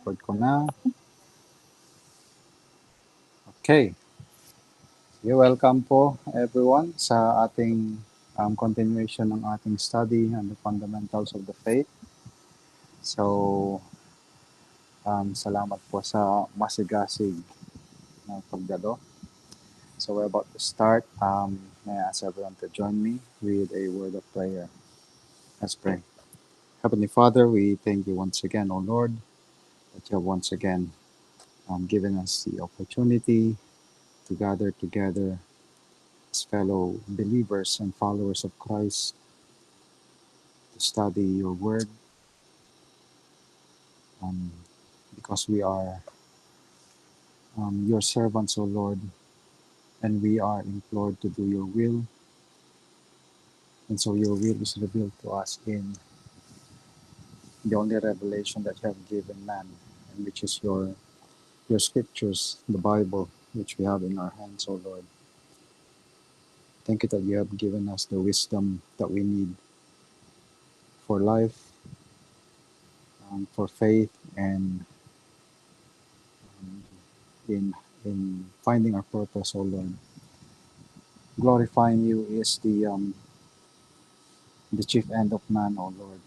record ko na. Okay. You're welcome po everyone sa ating continuation ng ating study on the fundamentals of the faith. So, salamat po sa masigasig na pagdalo. So we're about to start. May I ask everyone to join me with a word of prayer. Let's pray. Heavenly Father, we thank you once again, O Lord, that you have once again given us the opportunity to gather together as fellow believers and followers of Christ to study your word, because we are your servants, O Lord, and we are implored to do your will. And so your will is revealed to us in the only revelation that you have given man, and which is your scriptures, the Bible, which we have in our hands, O Lord. Thank you that you have given us the wisdom that we need for life, for faith, and in finding our purpose, O Lord. Glorifying you is the chief end of man, O Lord.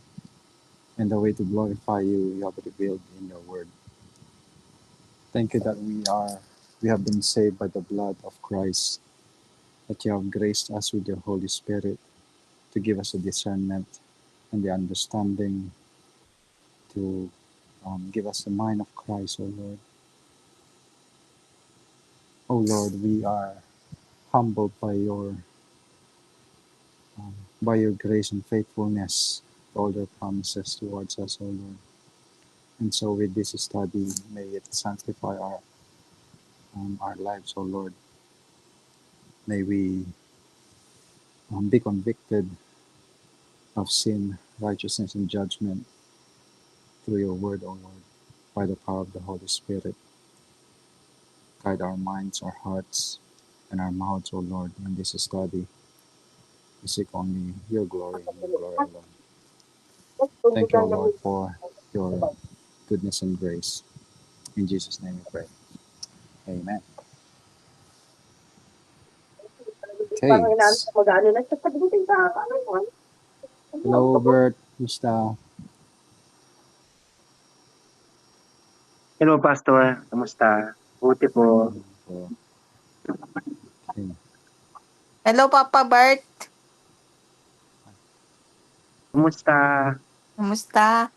And the way to glorify you, you have revealed in your word. Thank you that we have been saved by the blood of Christ, that you have graced us with your Holy Spirit to give us the discernment and the understanding to give us the mind of Christ, O Lord. O Lord, we are humbled by your grace and faithfulness, all your promises towards us, O Lord. And so with this study, may it sanctify our lives, O Lord. May we be convicted of sin, righteousness, and judgment through your word, O Lord, by the power of the Holy Spirit. Guide our minds, our hearts, and our mouths, O Lord, in this study. We seek only your glory and your glory alone. Thank you, O Lord, for your goodness and grace. In Jesus' name we pray. Amen. Okay. Hello, Bert. Kumusta? Hello, Pastor. Kamusta? Buti po. Okay. Hello, Papa Bart. Kamusta? Kumusta?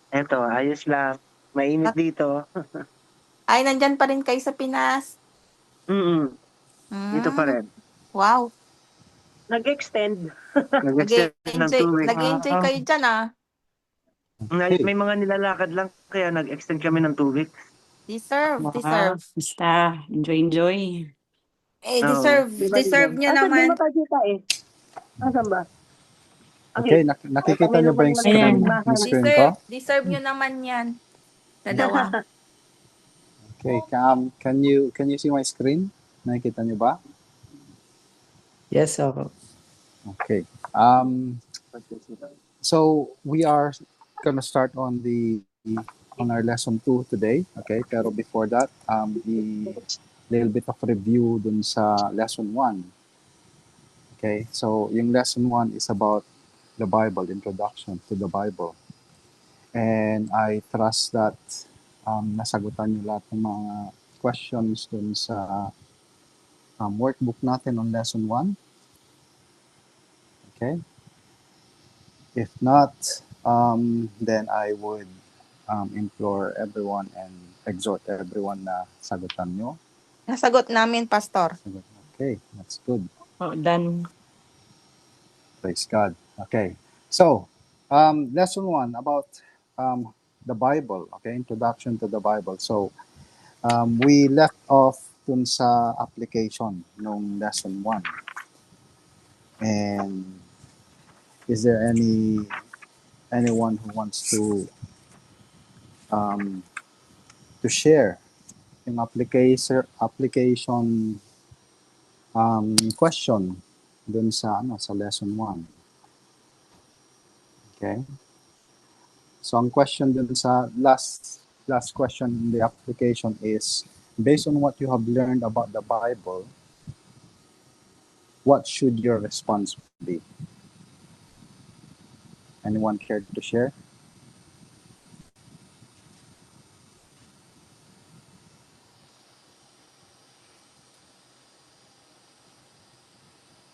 Eto, ayos lang. Mainit dito. Ay, nandyan pa rin kayo sa Pinas. Dito pa rin. Wow. Nag-extend. Nag-extend ng 2 weeks. Nag-enjoy kayo dyan, ah. May mga nilalakad lang, kaya nag-extend kami ng 2 weeks. Deserve. Basta, enjoy. Eh, Oo. deserve nyo Asan naman. di makakita eh? Asan ba? Okay, nakikita niyo ba yung screen ko? Deserve nyo naman yan. Dalawa. Okay, can you see my screen? Nakikita niyo ba? Yes, ako. Okay. So we are gonna start on our lesson 2 today. Okay, pero before that, a little bit of review dun sa lesson 1. Okay, so yung lesson 1 is about the Bible, introduction to the Bible. And I trust that nasagutan niyo lahat ng mga questions dun sa workbook natin on lesson 1. Okay. If not, then I would implore everyone and exhort everyone na sagutan nyo. Nasagot namin, Pastor. Okay, that's good. Oh, done. Praise God. Okay. So, lesson 1 about the Bible. Okay, introduction to the Bible. So, we left off dun sa application nung lesson 1. And is there anyone who wants to share yung application question dun sa lesson 1? Okay? So, ang question dun sa last last question in the application is, based on what you have learned about the Bible, what should your response be? Anyone care to share?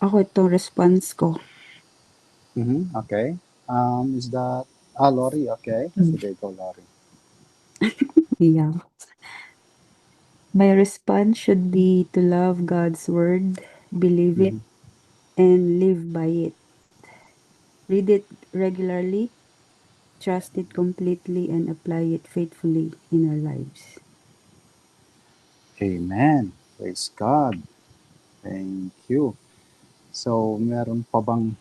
Ako itong response ko. Okay. Is that Lori? Okay. Sige, go, Lori. Yeah. My response should be to love God's word, believe it, and live by it. Read it regularly, trust it completely, and apply it faithfully in our lives. Amen. Praise God. Thank you. So, meron pa bang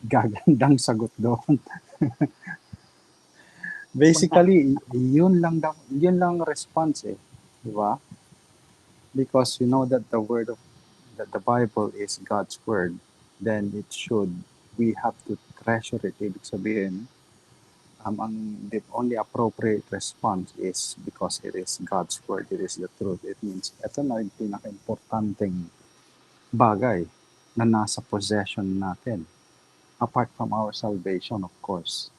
gagandang sagot doon? Basically, yun lang response eh. Di ba? Because you know that that the Bible is God's word, then we have to treasure it. Ibig sabihin, the only appropriate response is because it is God's word, it is the truth. It means, ito na yung pinaka-importanting bagay na nasa possession natin. Apart from our salvation, of course.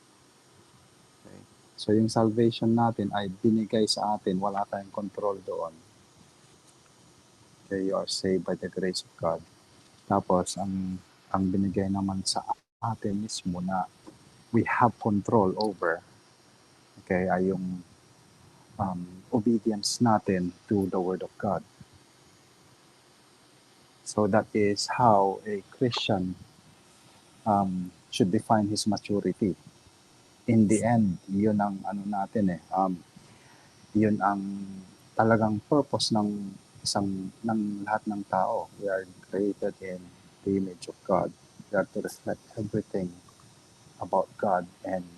Okay? So, yung salvation natin ay binigay sa atin, wala tayong control doon. Okay, you are saved by the grace of God. Tapos, ang binigay naman sa atin mismo na we have control over, okay, ay yung obedience natin to the Word of God. So that is how a Christian should define his maturity. In the end, yun ang yun ang talagang purpose ng lahat ng tao. We are created in the image of God. We are to reflect everything about God, and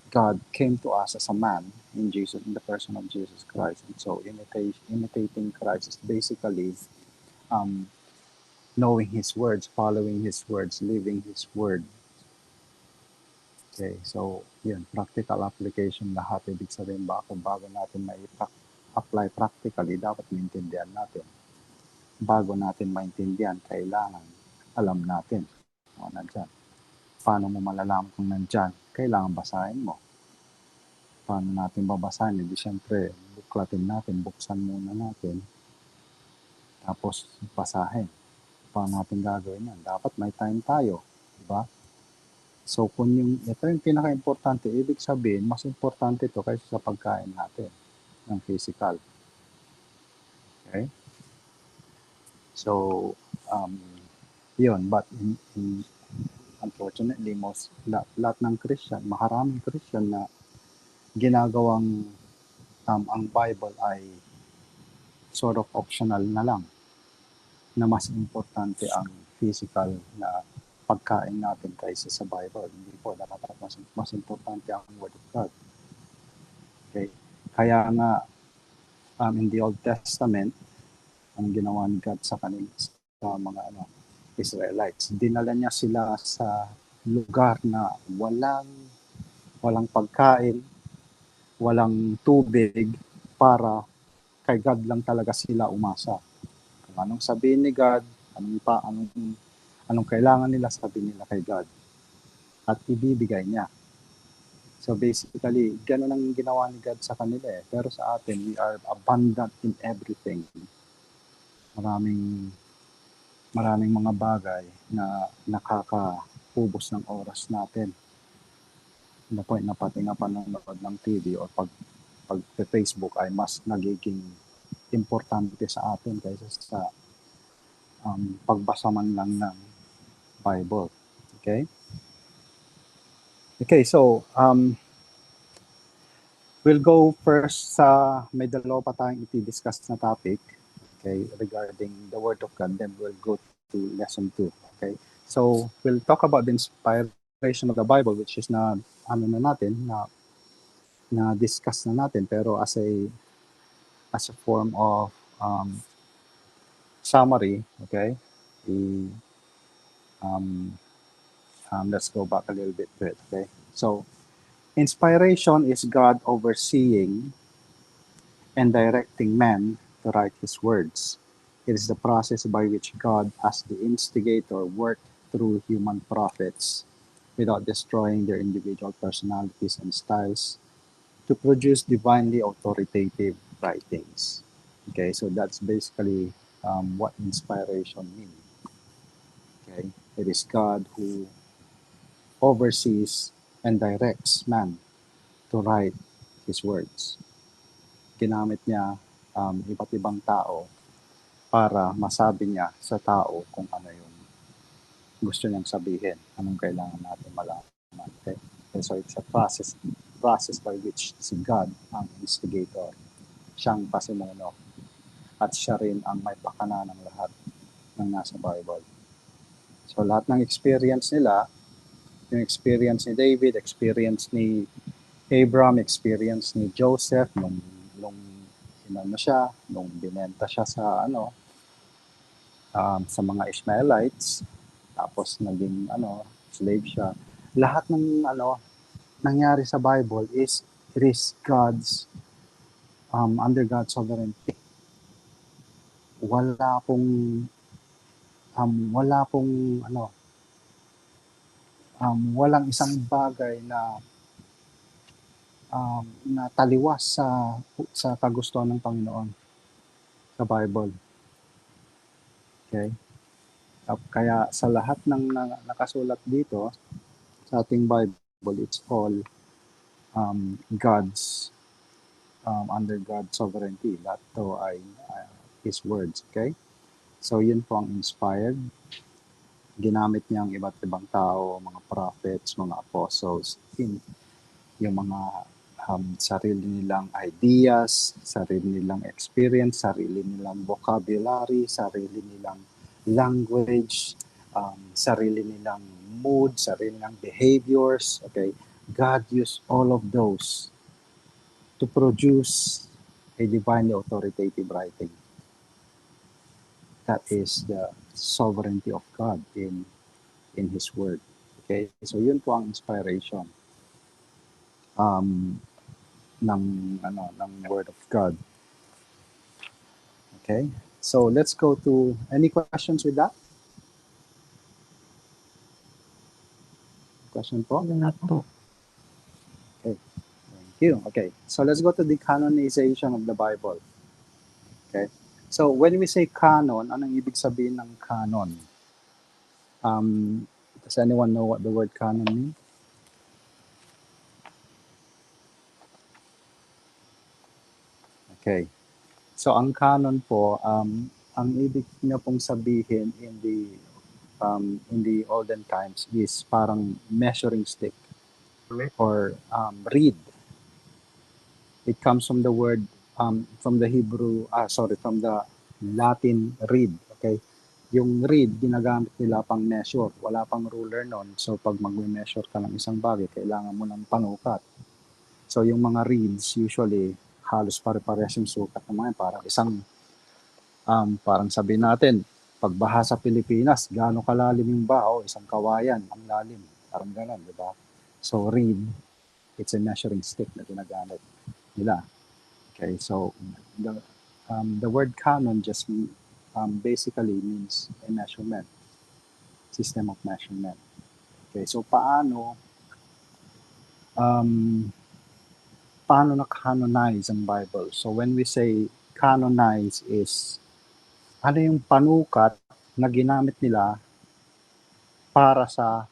God came to us as a man in the person of Jesus Christ. And so imitating Christ is basically knowing His words, following His words, living His word. Okay, so yun, practical application lahat. Ibig sabihin bago natin apply practically, dapat maintindihan natin. Bago natin maintindihan, kailangan alam natin. Nandyan. Paano mo malalaman kung nandyan? Kailangan basahin mo. Paano natin babasahin? Hindi siyempre, buklatin natin, buksan muna natin. Tapos, basahin. Paano natin gagawin yan? Dapat may time tayo. Diba? So, ito yung pinaka-importante, ibig sabihin, mas importante ito kaysa sa pagkain natin ng physical. Okay? So, yun. But, unfortunately, lahat ng Christian, maraming Christian na ginagawang ang Bible ay sort of optional na lang, na mas importante ang physical na pagkain natin kaysa sa Bible. Hindi po, dapat mas importante ang Word of God. Okay? Kaya nga, in the Old Testament, ang ginawa ni God sa kanila, sa mga Israelites, dinala niya sila sa lugar na walang pagkain, walang tubig, para kay God lang talaga sila umasa. Kung anong sabihin ni God, anong kailangan nila, sabihin nila kay God. At ibibigay niya. So basically, gano'n ang ginawa ni God sa kanila eh. Pero sa atin, we are abundant in everything. Maraming mga bagay na nakakahubos ng oras natin. The point na pati nga panonood ng TV o pag Facebook ay mas nagiging importante sa atin kaysa sa pagbasa man lang ng Bible. Okay? Okay, so we'll go first sa may dalawa pa tayong i-discuss na topic, okay, regarding the Word of God. Then we'll go to lesson 2. Okay? So we'll talk about the inspiration of the Bible, which is na discuss na natin, pero as a form of summary, okay? Let's go back a little bit to it, okay? So, Inspiration is God overseeing and directing men to write his words. It is the process by which God, as the instigator, worked through human prophets without destroying their individual personalities and styles to produce divinely authoritative writings. Okay, so that's basically what inspiration means. Okay, it is God who oversees and directs man to write his words. Ginamit niya iba't ibang tao para masabi niya sa tao kung ano yung gusto niyang sabihin, anong kailangan natin malaman. Okay? So it's a process by which si God ang instigator, siyang pasimuno, at siya rin ang may pakana ng lahat ng nasa Bible. So lahat ng experience nila, yung experience ni David, experience ni Abraham, experience ni Joseph, nung nung binenta siya sa sa mga Ishmaelites, tapos naging slave siya. Lahat ng nangyari sa Bible is it is God's under God's sovereignty. Wala pong walang isang bagay na na taliwas sa kagustuhan ng Panginoon sa Bible. Okay? Kaya sa lahat ng nakasulat dito sa ating Bible, it's all God's under God's sovereignty. Lahat to ay His words. Okay? So yun po ang inspired. Ginamit niya ang iba't ibang tao, mga prophets, mga apostles, yung mga sarili nilang ideas, sarili nilang experience, sarili nilang vocabulary, sarili nilang language, sarili nilang mood, sarili nilang behaviors. Okay? God used all of those to produce a divinely authoritative writing. That is the sovereignty of God in His Word. Okay? So yun po ang inspiration ng Word of God. Okay? So let's go to any questions with that? Question po? Wala po. Okay. Thank you. Okay. So let's go to the canonization of the Bible. Okay. So when we say canon, anong ibig sabihin ng canon? Does anyone know what the word canon means? Okay. So ang canon po, ang ibig niya pong sabihin in the olden times is parang measuring stick or reed. It comes from the word from the Latin reed. Okay? Yung reed, ginagamit nila pang measure. Wala pang ruler noon. So pag mag-measure ka ng isang bagay, kailangan mo ng panukat. So yung mga reeds, usually, halos pare-parehas yung sukat ng mga parang parang sabihin natin, pagbaha sa Pilipinas, gaano kalalim yung baho, isang kawayan, ang lalim. Parang gano'n, di ba? So reed, it's a measuring stick na ginagamit nila. Okay, so the word canon just basically means a measurement, system of measurement. Okay, so paano na-canonize ang Bible? So when we say canonize is ano yung panukat na ginamit nila para sa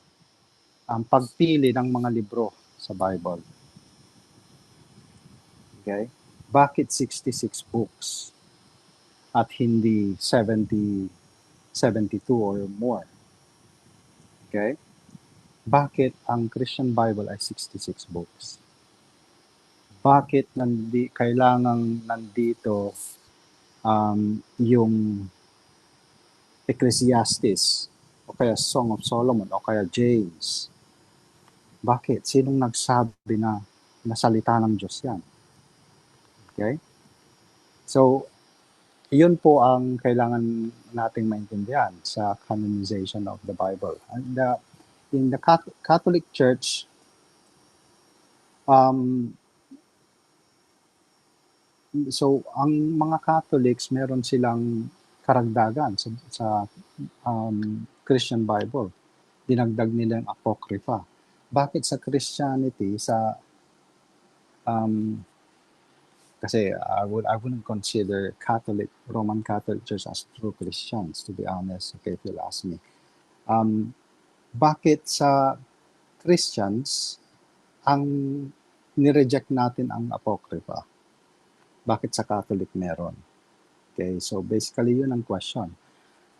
pagpili ng mga libro sa Bible. Okay? Bakit 66 books at hindi 70, 72 or more? Okay? Bakit ang Christian Bible ay 66 books? Bakit kailangang nandito yung Ecclesiastes o kaya Song of Solomon o kaya James? Bakit? Sinong nagsabi na salita ng Diyos yan? Okay? So, yun po ang kailangan nating maintindihan sa canonization of the Bible. And in the Catholic Church, Um, so, ang mga Catholics, meron silang karagdagan sa Christian Bible. Dinagdag nila yung Apocrypha. Bakit sa Christianity, um, kasi I wouldn't consider Roman Catholic Church as true Christians, to be honest, okay, if you'll ask me. Bakit sa Christians, ang nireject natin ang Apocrypha? Bakit sa Catholic meron? Okay, so basically yun ang question.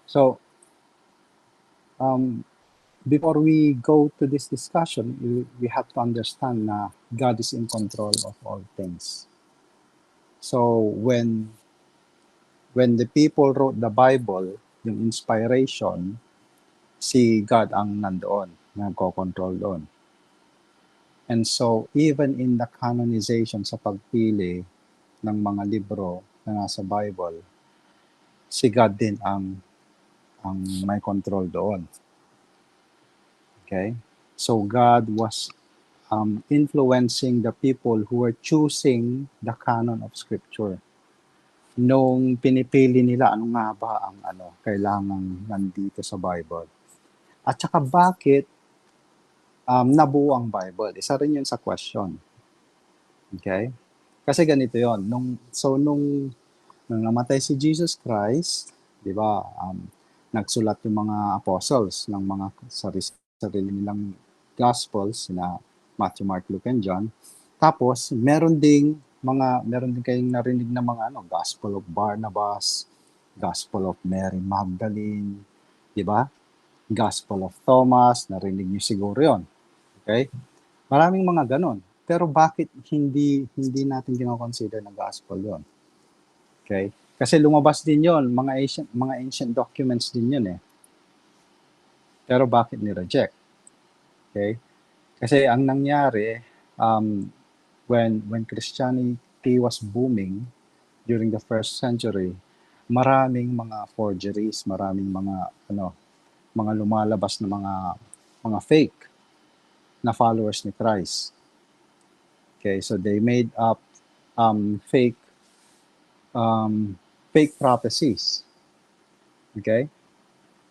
So, before we go to this discussion, we have to understand na God is in control of all things. So, when the people wrote the Bible, yung inspiration, si God ang nandoon, nagko-control doon. And so, even in the canonization sa pagpili ng mga libro na nasa Bible, si God din ang may control doon. Okay? So, God was influencing the people who were choosing the canon of Scripture. Nung pinipili nila, ano nga ba ang kailangang nandito sa Bible. At saka bakit nabuo ang Bible? Isa rin yun sa question. Okay? Kasi ganito yon. Nung namatay si Jesus Christ, di ba, nagsulat yung mga apostles ng mga sarili nilang gospels na Matthew, Mark, Luke, and John. Tapos, meron din kayong narinig na mga Gospel of Barnabas, Gospel of Mary Magdalene, di ba? Gospel of Thomas, narinig niyo siguro yon. Okay? Maraming mga ganon. Pero bakit hindi natin kino-consider na gospel yon? Okay? Kasi lumabas din yon, mga ancient documents din yun eh. Pero bakit ni-reject? Okay? Kasi ang nangyari, when Christianity was booming during the first century, maraming mga forgeries, maraming mga lumalabas na mga fake na followers ni Christ. Okay, so they made up fake prophecies. Okay?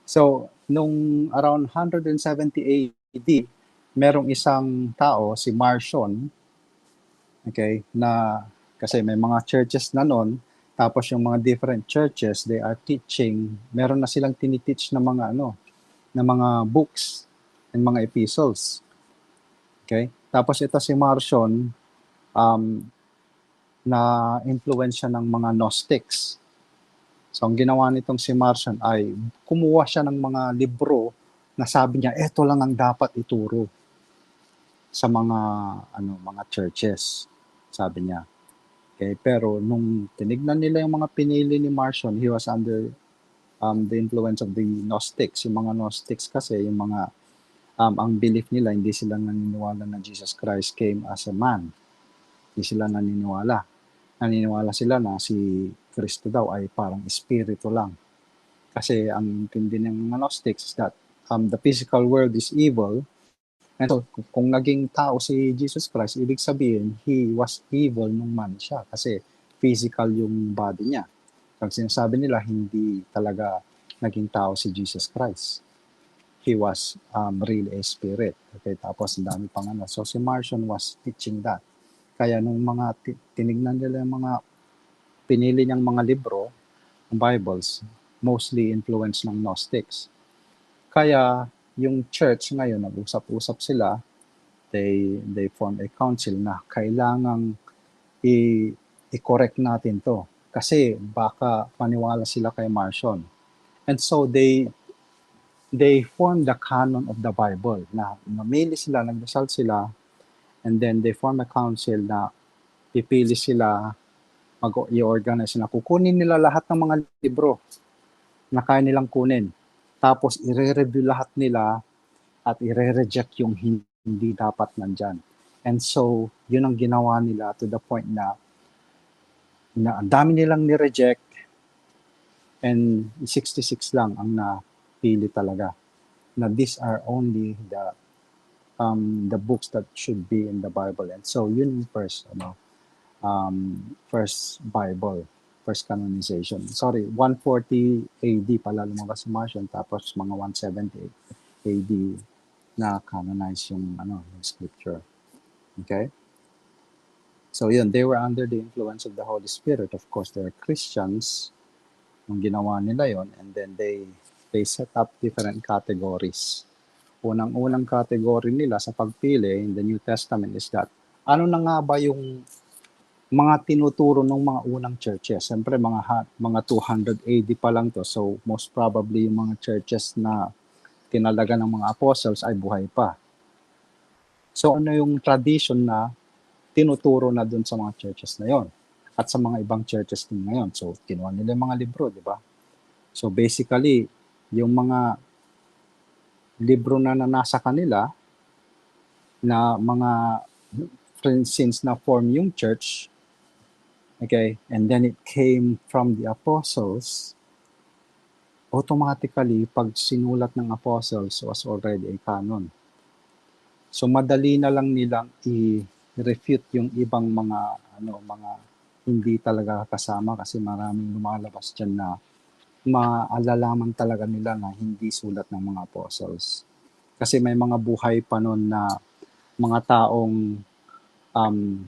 So, nung around 170 AD, merong isang tao, si Marcion, okay, na kasi may mga churches na nun, tapos yung mga different churches, they are teaching, meron na silang tiniteach na mga na mga books and mga epistles. Okay? Tapos ito si Marcion, na influensya ng mga Gnostics. So, ang ginawa nitong si Marcion ay kumuha siya ng mga libro na sabi niya, eto lang ang dapat ituro sa mga churches, sabi niya. Okay, pero nung tinignan nila yung mga pinili ni Marcion, he was under the influence of the Gnostics. Yung mga Gnostics kasi, yung mga ang belief nila, hindi sila naniniwala na Jesus Christ came as a man. Hindi sila naniniwala. Naniniwala sila na si Kristo daw ay parang espiritu lang. Kasi ang intindi ng mga Gnostics is that the physical world is evil. And so, kung naging tao si Jesus Christ, ibig sabihin, he was evil nung man siya. Kasi physical yung body niya. Pag sinasabi nila, hindi talaga naging tao si Jesus Christ. He was really a spirit. Okay, tapos ang dami pang So si Marcion was teaching that. Kaya nung mga tinignan nila yung mga pinili niyang mga libro, Bibles, mostly influenced ng Gnostics. Kaya yung church ngayon, nag-usap-usap sila, they form a council na kailangang i-correct natin to. Kasi baka paniwala sila kay Marcion. And so they formed the canon of the Bible na namili sila, nagdasal sila, and then they form a council na pipili sila, mag-i-organize na kukunin nila lahat ng mga libro na kaya nilang kunin. Tapos i-review lahat nila at i-reject yung hindi dapat nandyan. And so, yun ang ginawa nila to the point na ang dami nilang ni-reject and 66 lang ang napili talaga. Na these are only the the books that should be in the Bible. And so yun yung first, first Bible, first canonization. Sorry, 140 AD pala lumabas si Marcion, tapos mga 170 AD na canonize yung yung scripture. Okay? So yun, they were under the influence of the Holy Spirit. Of course, they're Christians nung ginawa nila yon, and then they set up different categories. Unang-unang category nila sa pagpili in the New Testament is that ano na nga ba yung mga tinuturo ng mga unang churches. Siyempre, mga 200 AD pa lang to. So, most probably, yung mga churches na tinalaga ng mga apostles ay buhay pa. So, ano yung tradition na tinuturo na dun sa mga churches na yon at sa mga ibang churches din ngayon? So, kinuha nila yung mga libro, di ba? So, basically, yung mga libro na nasa kanila na mga since na form yung church, okay, and then it came from the apostles, automatically, pag sinulat ng apostles was already a canon. So, madali na lang nilang i-refute yung ibang mga hindi talaga kasama kasi maraming lumalabas dyan na maalalaman talaga nila na hindi sulat ng mga apostles. Kasi may mga buhay pa noon na mga taong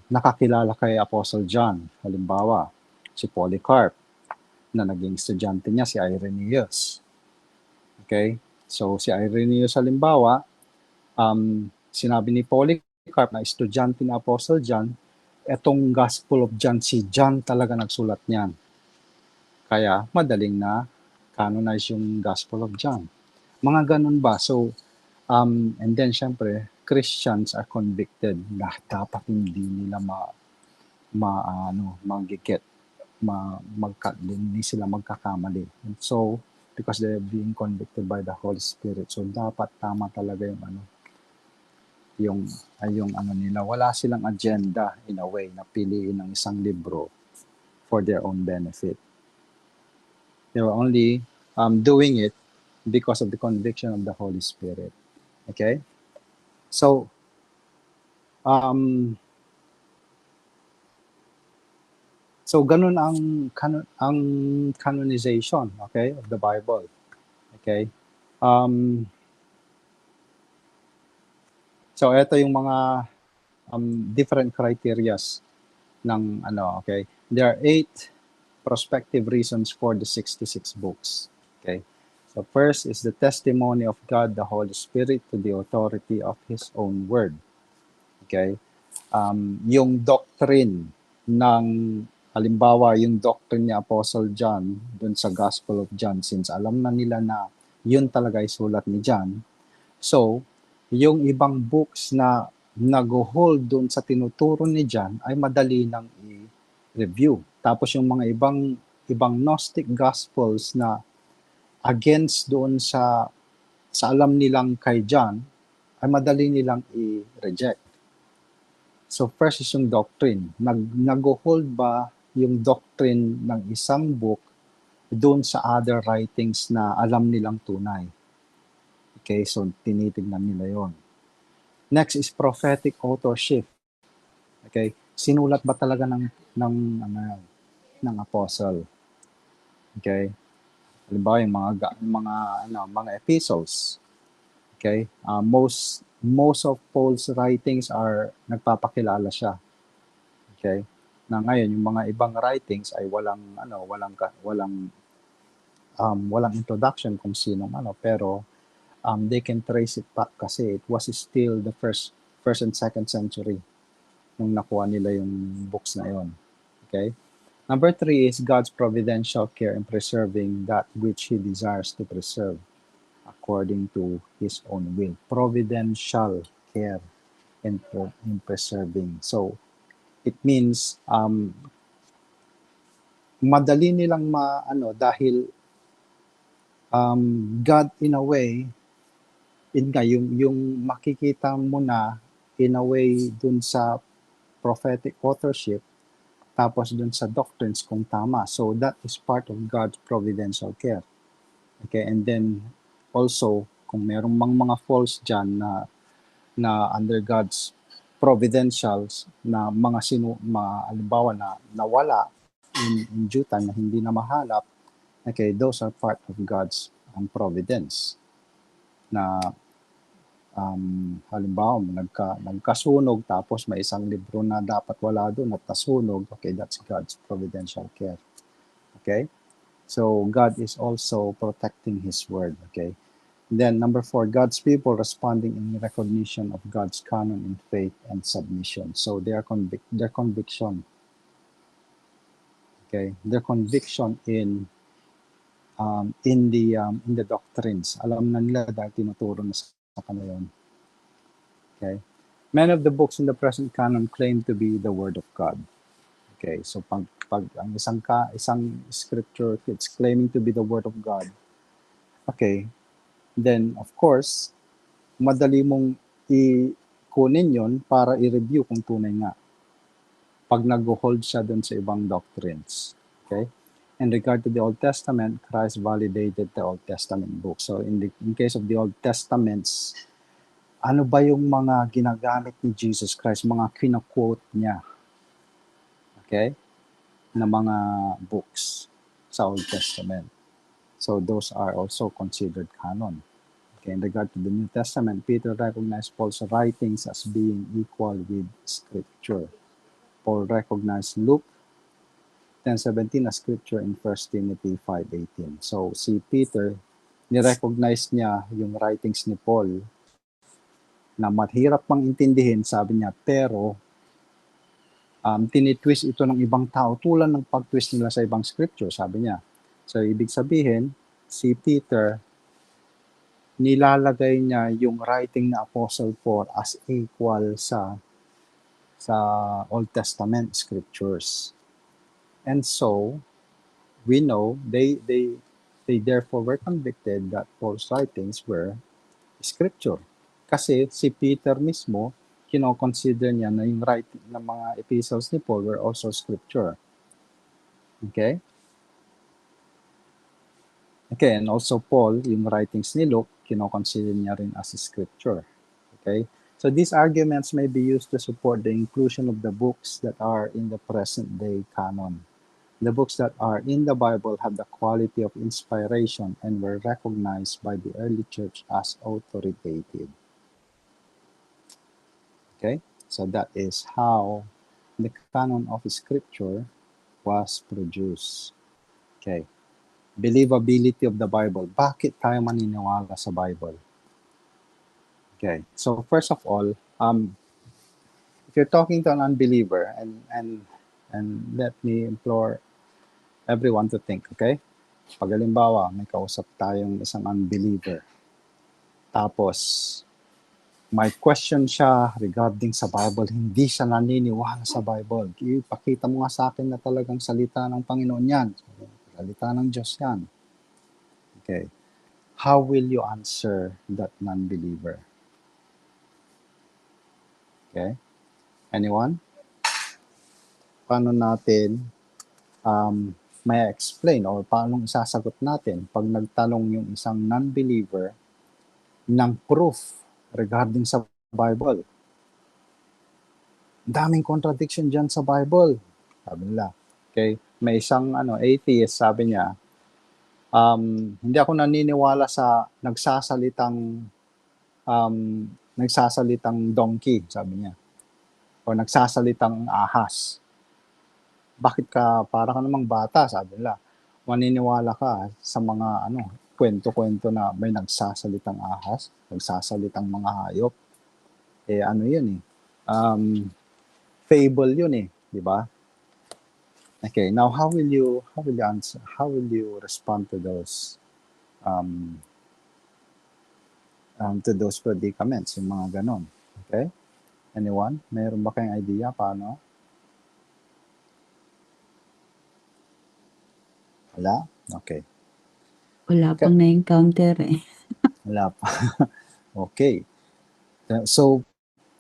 nakakilala kay Apostle John. Halimbawa, si Polycarp, na naging estudyante niya, si Irenaeus. Okay? So, si Irenaeus halimbawa, sinabi ni Polycarp na estudyante ni Apostle John, etong Gospel of John, si John talaga nagsulat niyan. Kaya, madaling na canonize yung Gospel of John. Mga ganun ba? So, and then, syempre, Christians are convicted na dapat hindi nila hindi sila magkakamali. And so, because they're being convicted by the Holy Spirit, so dapat tama talaga yung nila. Wala silang agenda in a way na piliin ng isang libro for their own benefit. They were only doing it because of the conviction of the Holy Spirit. Okay? So, ganun ang canonization, okay, of the Bible. Okay? So, ito yung mga different criterias ng okay? There are 8 prospective reasons for the 66 books. Okay? So, first is the testimony of God, the Holy Spirit, to the authority of His own word. Okay? Yung doctrine ng, halimbawa, yung doctrine ni Apostle John dun sa Gospel of John, since alam na nila na yun talaga ay sulat ni John. So, yung ibang books na nag-hold dun sa tinuturo ni John ay madali nang i-review. Tapos yung mga ibang Gnostic Gospels na against doon sa alam nilang kay John, ay madali nilang i-reject. So first is yung doctrine. Nag-hold ba yung doctrine ng isang book doon sa other writings na alam nilang tunay? Okay, so tinitignan nila yon. Next is prophetic authorship. Okay, sinulat ba talaga ng apostle? Okay, halimbawa yung mga epistles. Okay, most of Paul's writings are nagpapakilala siya. Okay, na ngayon yung mga ibang writings ay walang introduction kung sinong pero they can trace it back kasi it was still the first and second century nung nakuha nila yung books na yon. Okay? Number 3 is God's providential care in preserving that which He desires to preserve according to His own will. Providential care in preserving. So, it means madali nilang dahil God in a way, yung makikita mo na in a way dun sa prophetic authorship, tapos dun sa doctrines kung tama. So that is part of God's providential care. Okay, and then also kung merong mga false dyan na na under God's providentials na mga halimbawa na nawala in due time na hindi na mahanap, okay, those are part of God's providence. Na halimbawa nagkasunog tapos may isang libro na dapat wala doon at nasunog, okay, that's God's providential care. Okay? So God is also protecting His word. Okay? Then number 4, God's people responding in recognition of God's canon in faith and submission. So their conviction. Okay, their conviction in the doctrines. Alam na nila dahil tinuturo na sa kanila yun. Okay, many of the books in the present canon claim to be the Word of God. Okay, so pag ang isang scripture it's claiming to be the Word of God. Okay, then of course madali mong kunin yon para i-review kung tunay nga. Pag nag-hold siya dun sa ibang doctrines. Okay? In regard to the Old Testament, Christ validated the Old Testament book. So in case of the Old Testaments, ano ba yung mga ginagamit ni Jesus Christ, mga kina-quote niya? Okay? Na mga books sa Old Testament. So those are also considered canon. Okay, in regard to the New Testament, Peter recognized Paul's writings as being equal with Scripture. Paul recognized Luke 10:17 as Scripture in 1 Timothy 5:18. So si Peter, ni-recognize niya yung writings ni Paul na mahirap pang intindihin, sabi niya, pero tinitwist ito ng ibang tao tulad ng pag-twist nila sa ibang Scripture, sabi niya. So ibig sabihin, si Peter, nilalagay niya yung writing na Apostle Paul as equal sa Old Testament scriptures. And so we know they therefore were convicted that Paul's writings were scripture. Kasi si Peter mismo, kino-consider niya na yung writing ng mga epistles ni Paul were also scripture. Okay? Okay, and also Paul, yung writings ni Luke, kino-consider niya rin as scripture. Okay? So these arguments may be used to support the inclusion of the books that are in the present-day canon. The books that are in the Bible have the quality of inspiration and were recognized by the early church as authoritative. Okay? So that is how the canon of Scripture was produced. Okay. Believability of the Bible. Bakit tayo maniniwala sa Bible? Okay. So first of all, if you're talking to an unbeliever, and let me implore everyone to think, okay? Pag halimbawa, may kausap tayong isang unbeliever, tapos may question siya regarding sa Bible, hindi siya naniniwala sa Bible. Ipakita mo nga sa akin na talagang salita ng Panginoon yan. Salita ng Diyos yan. Okay. How will you answer that non-believer? Okay? Anyone? Paano natin may explain or paano isasagot natin pag nagtanong yung isang non-believer ng proof regarding sa Bible? Daming contradiction dyan sa Bible. Sabi nila. Okay? May isang atheist, sabi niya, hindi ako naniniwala sa nagsasalitang donkey, sabi niya. O nagsasalitang ahas. Bakit ka, para ka namang bata, sabi nila. Maniniwala ka sa mga kwento-kwento na may nagsasalitang ahas, nagsasalitang mga hayop. Yun fable yun di ba? Okay, now how will you answer? How will you respond to those predicaments, yung mga ganon? Okay? Anyone? Mayroon ba kayong idea paano? Wala? Okay. Wala pang na-encounter eh. Wala pa. Okay. So,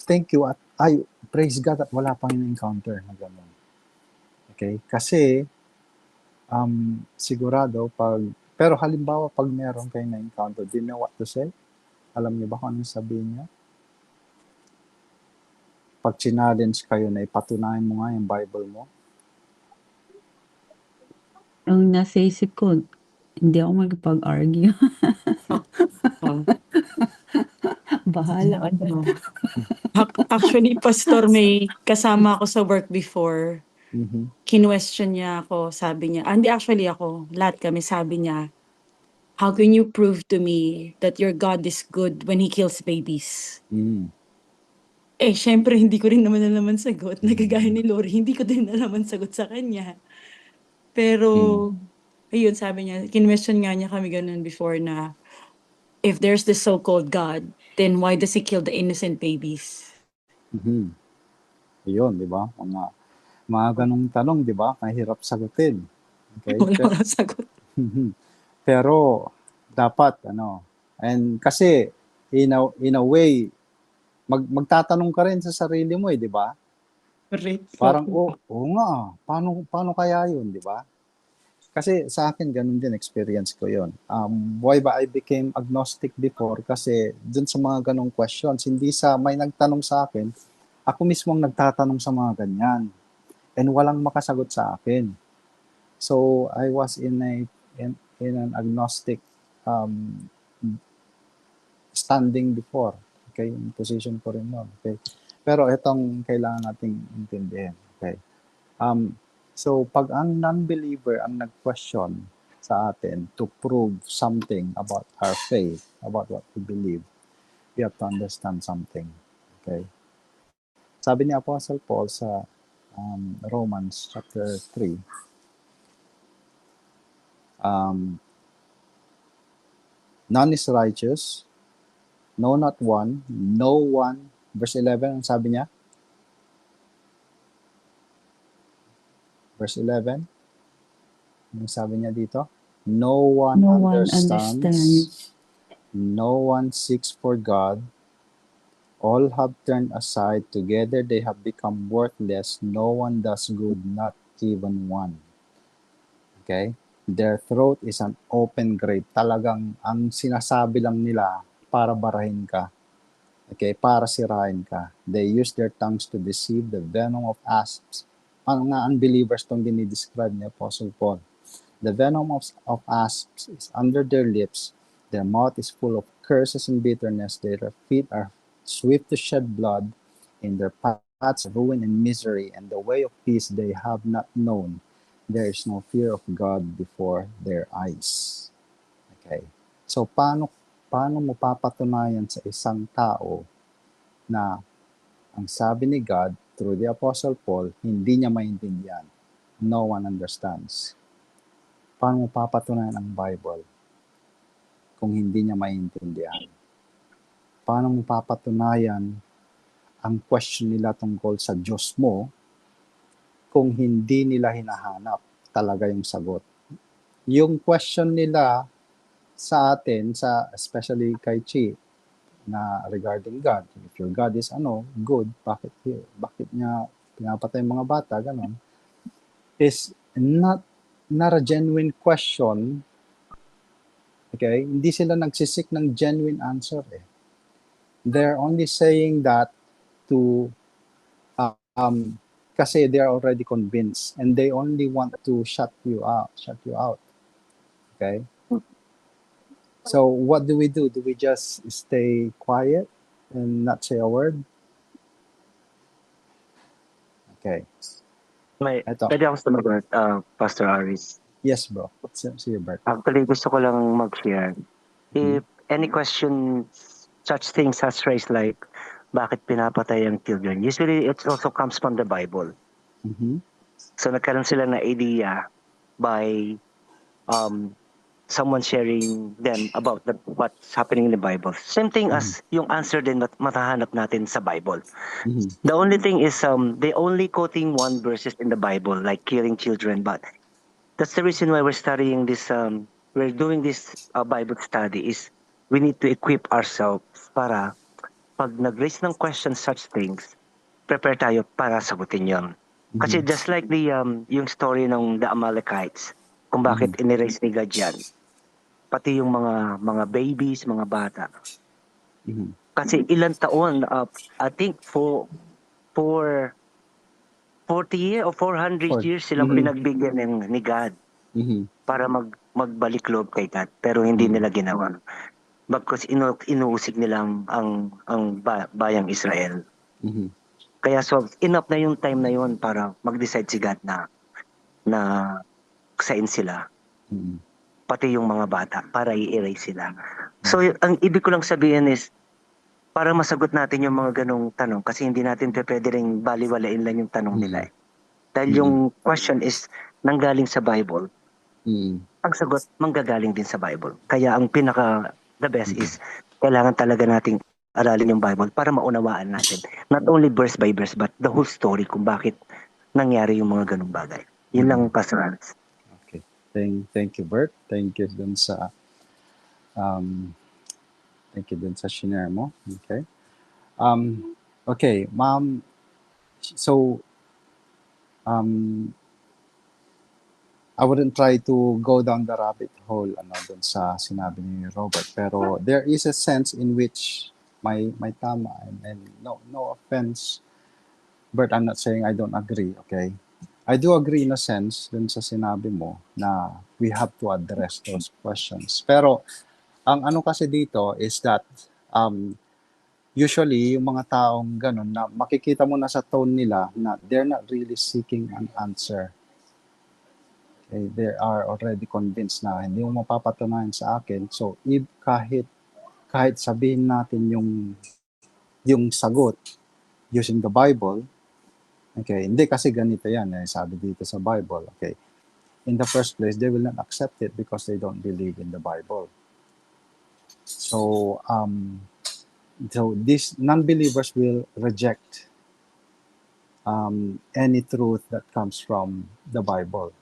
thank you at praise God at wala pang in-encounter na gano'n. Okay? Kasi, sigurado pero halimbawa pag meron kayong na-encounter, do you know what to say? Alam niyo ba kung anong sabihin niya? Pag challenge kayo na ipatunayan mo nga yung Bible mo. Ang nasa isip ko, hindi ako magpag-argue. Oh, Bahala. ano. Actually, Pastor, may kasama ako sa work before. Mhm. Kinwestiyon niya ako, sabi niya, hindi actually ako, lahat kami sabi niya, how can you prove to me that your God is good when He kills babies? Mm. Eh, syempre, hindi ko rin naman alaman sagot. Nagagaya ni Lori, hindi ko din alaman sagot sa kanya. Pero, ayun, sabi niya, kinwestiyon nga niya kami ganun before na, if there's the so-called God, then why does He kill the innocent babies? Mhm. Ayun, di ba? Mga ganong tanong, di ba? Mahirap sagutin. Okay? Wala akong sagot. Pero dapat and kasi in a way magtatanong ka rin sa sarili mo di ba? Correct. Parang oo nga, paano kaya 'yun, di ba? Kasi sa akin ganun din experience ko 'yun. Why ba I became agnostic before kasi dun sa mga ganong questions, hindi sa may nagtanong sa akin, ako mismo ang nagtatanong sa mga ganyan and walang makasagot sa akin. So I was in an agnostic um, standing before. Okay, yung position ko rin noon. Okay. Pero itong kailangan nating intindihin. Okay. So pag ang non-believer ang nag-question sa atin to prove something about our faith, about what we believe, we have to understand something. Okay. Sabi ni Apostle Paul sa Romans chapter 3, none is righteous, no, not one, no one. Verse 11, ang sabi niya? Verse 11, ang sabi niya dito? No one No one understands, understands. no one seeks for God, all have turned aside, together they have become worthless, no one does good, not even one. Okay? Their throat is an open grave. Talagang ang sinasabi lang nila para barahin ka. Okay, para sirain ka. They use their tongues to deceive, the venom of asps. Ang nga unbelievers itong dinidescribe ni Apostle Paul. The venom of asps is under their lips. Their mouth is full of curses and bitterness. Their feet are swift to shed blood. In their paths ruin and misery, and the way of peace they have not known. There is no fear of God before their eyes. Okay. So paano mo papatunayan sa isang tao na ang sabi ni God through the Apostle Paul, hindi niya maintindihan. No one understands. Paano mo papatunayan ang Bible kung hindi niya maintindihan? Paano mo papatunayan ang question nila tungkol sa Diyos mo kung hindi nila hinahanap talaga yung sagot? Yung question nila sa atin, especially kay Chi, na regarding God. If your God is good, bakit niya pinapatay mga bata, ganon, is not a genuine question. Okay? Hindi sila nagsisik ng genuine answer eh. They're only saying that to kasi they are already convinced and they only want to shut you out. Okay? So what do? Do we just stay quiet and not say a word? Okay. Pwede ako sumagot, Pastor Aris. Yes, bro. See you, Bert. Actually, gusto ko lang mag-share. If any question, such things as raised like, bakit pinapatay ang children? Usually, it also comes from the Bible. Mm-hmm. So, nagkaroon sila na idea by someone sharing them about what's happening in the Bible. Same thing as yung answer din matahanap natin sa Bible. Mm-hmm. The only thing is they only quoting one verses in the Bible like killing children, but that's the reason why we're studying this we're doing this Bible study is we need to equip ourselves para pag nag-raise ng questions such things, prepare tayo para sagutin yon. Kasi just like the yung story ng the Amalekites, kung bakit ineraise ni God yan, pati yung mga babies, mga bata. Kasi ilang taon, I think for 40 years o 400 For, years silang pinagbigyan ni God para magbalik loob kay God, pero hindi nila ginawa. Bagkus inuusig nila ang bayang Israel. Kaya so enough na yung time na yun para mag-decide si God na ksain sila, pati yung mga bata, para i-erase sila. So ang ibig ko lang sabihin is, para masagot natin yung mga ganong tanong, kasi hindi natin pwede ring baliwalain lang yung tanong nila. Dahil yung question is nanggaling sa Bible, ang sagot manggagaling din sa Bible. Kaya ang the best is, kailangan talaga nating aralin yung Bible para maunawaan natin. Not only verse by verse, but the whole story kung bakit nangyari yung mga ganong bagay. Yun lang, Pastor Alex. Okay. Thank you, Bert. Thank you dun sa share mo. Okay. Okay, ma'am. So, I wouldn't try to go down the rabbit hole dun sa sinabi ni Robert, pero there is a sense in which may tama, and no offense, Bert, I'm not saying I don't agree, okay? I do agree in a sense dun sa sinabi mo na we have to address those questions. Pero ang ano kasi dito is that usually yung mga taong ganun na makikita mo na sa tone nila na they're not really seeking an answer. Okay, they are already convinced na hindi mo mapapatunayan sa akin. So if kahit sabihin natin yung sagot using the Bible, okay, hindi kasi ganito yan sabi dito sa Bible, okay. In the first place, they will not accept it because they don't believe in the Bible. So these non-believers will reject any truth that comes from the Bible.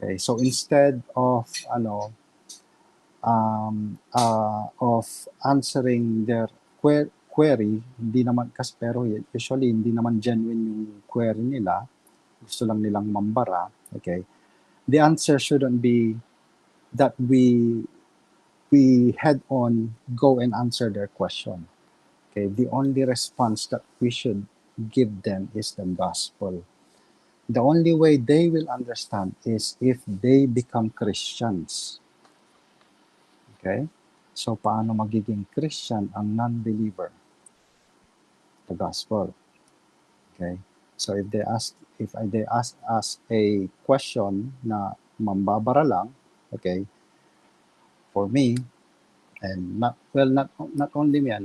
Okay, so instead of of answering their query, hindi naman kasi, pero usually hindi naman genuine yung query nila, gusto lang nilang mambara, okay? The answer shouldn't be that we head on go and answer their question. Okay, the only response that we should give them is the gospel. The only way they will understand is if they become Christians. Okay? So, paano magiging Christian ang non-believer? The gospel. Okay? So, if they ask us a question na mambabara lang, okay, for me, and not only me,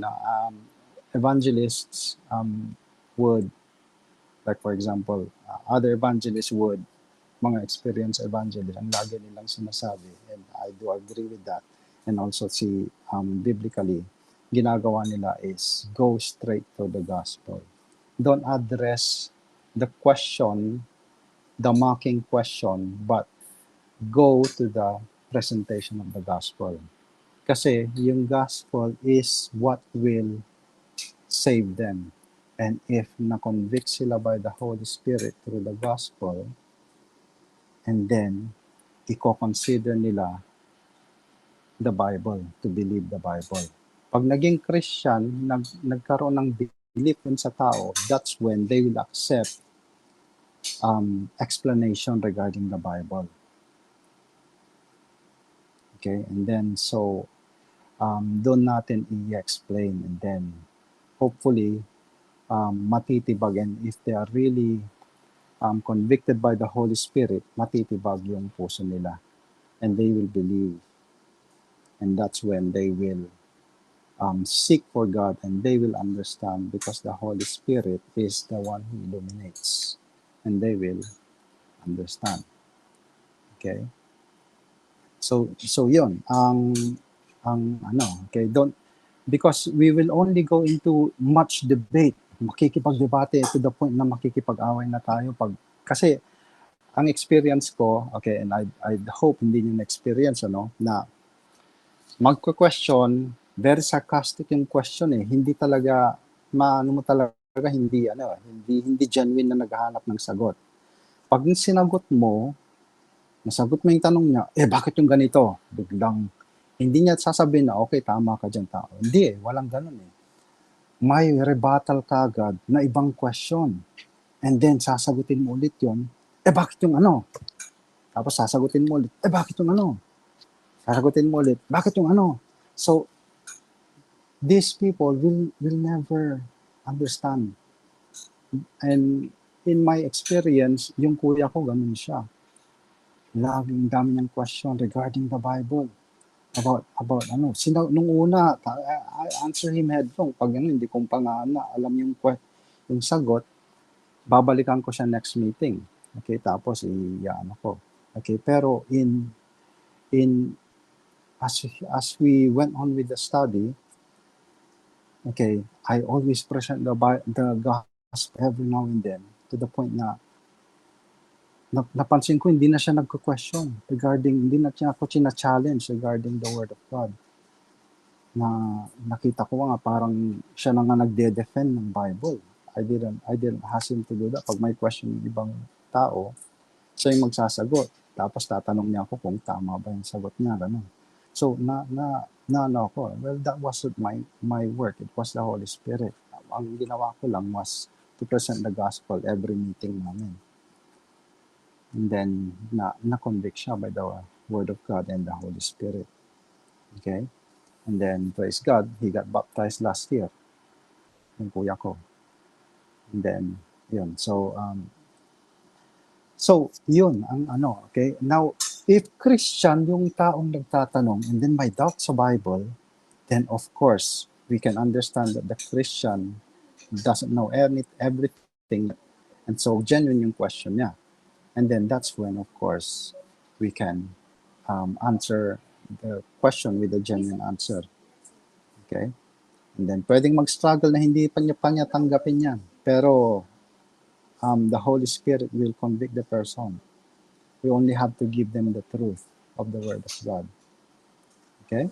evangelists would, like for example, other evangelists would, mga experienced evangelists, ang lagi nilang sinasabi, and I do agree with that, and also biblically, ginagawa nila is go straight to the gospel. Don't address the question, the mocking question, but go to the presentation of the gospel. Kasi yung gospel is what will save them. And if na-convict sila by the Holy Spirit through the gospel, and then i-consider nila the Bible, to believe the Bible. Pag naging Christian, nagkaroon ng belief sa tao, that's when they will accept explanation regarding the Bible. Okay, and then so doon natin i-explain, and then hopefully matitibag, and if they are really convicted by the Holy Spirit, matitibag yung puso nila, and they will believe, and that's when they will seek for God, and they will understand, because the Holy Spirit is the one who illuminates, and they will understand. Okay, so yun okay, don't, because we will only go into much debate, makikipag-debate to the point na makikipag-away na tayo kasi ang experience ko, okay, and I hope hindi niyo na-experience na magko-question, very sarcastic yung question hindi talaga hindi genuine na naghahanap ng sagot. Pag nasagot mo yung tanong niya, bakit yung ganito? Biglang hindi niya sasabihin na, okay, tama ka dyan, tao. Hindi walang ganun may rebuttal kagad na ibang question. And then, sasagutin mo ulit yun, bakit yung ano? Tapos sasagutin mo ulit, bakit yung ano? Sasagutin mo ulit, bakit yung ano? So, these people will never understand. And in my experience, yung kuya ko, ganun siya. Laging dami niyang question regarding the Bible. About ano. Nung una, I answer him headlong. Pag ano, hindi kong pangana, alam yung sagot, babalikan ko siya next meeting. Okay, tapos iyan ako. Okay, pero as we went on with the study, okay, I always present the gospel every now and then to the point na napansin ko hindi na siya nagko-question regarding, hindi na siya ako challenge regarding the Word of God. Na nakita ko nga parang siya na nga nagde-defend ng Bible. I didn't ask him to do that. Pag may question ng ibang tao, siya yung magsasagot. Tapos tatanong niya ako kung tama ba yung sagot niya, gano'n. So, ano ako, well, that wasn't my work. It was the Holy Spirit. Ang ginawa ko lang was to present the gospel every meeting namin. And then, na-convict siya by the Word of God and the Holy Spirit. Okay? And then, praise God, he got baptized last year. Yung kuya ko. And then, yun. So, yun, ang ano, okay? Now, if Christian yung taong nagtatanong and then may doubt sa Bible, then of course, we can understand that the Christian doesn't know everything. And so, genuine yung question niya. And then that's when, of course, we can answer the question with a genuine answer. Okay? And then, pwedeng mag-struggle na hindi pa niya tanggapin yan. Pero, the Holy Spirit will convict the person. We only have to give them the truth of the Word of God. Okay?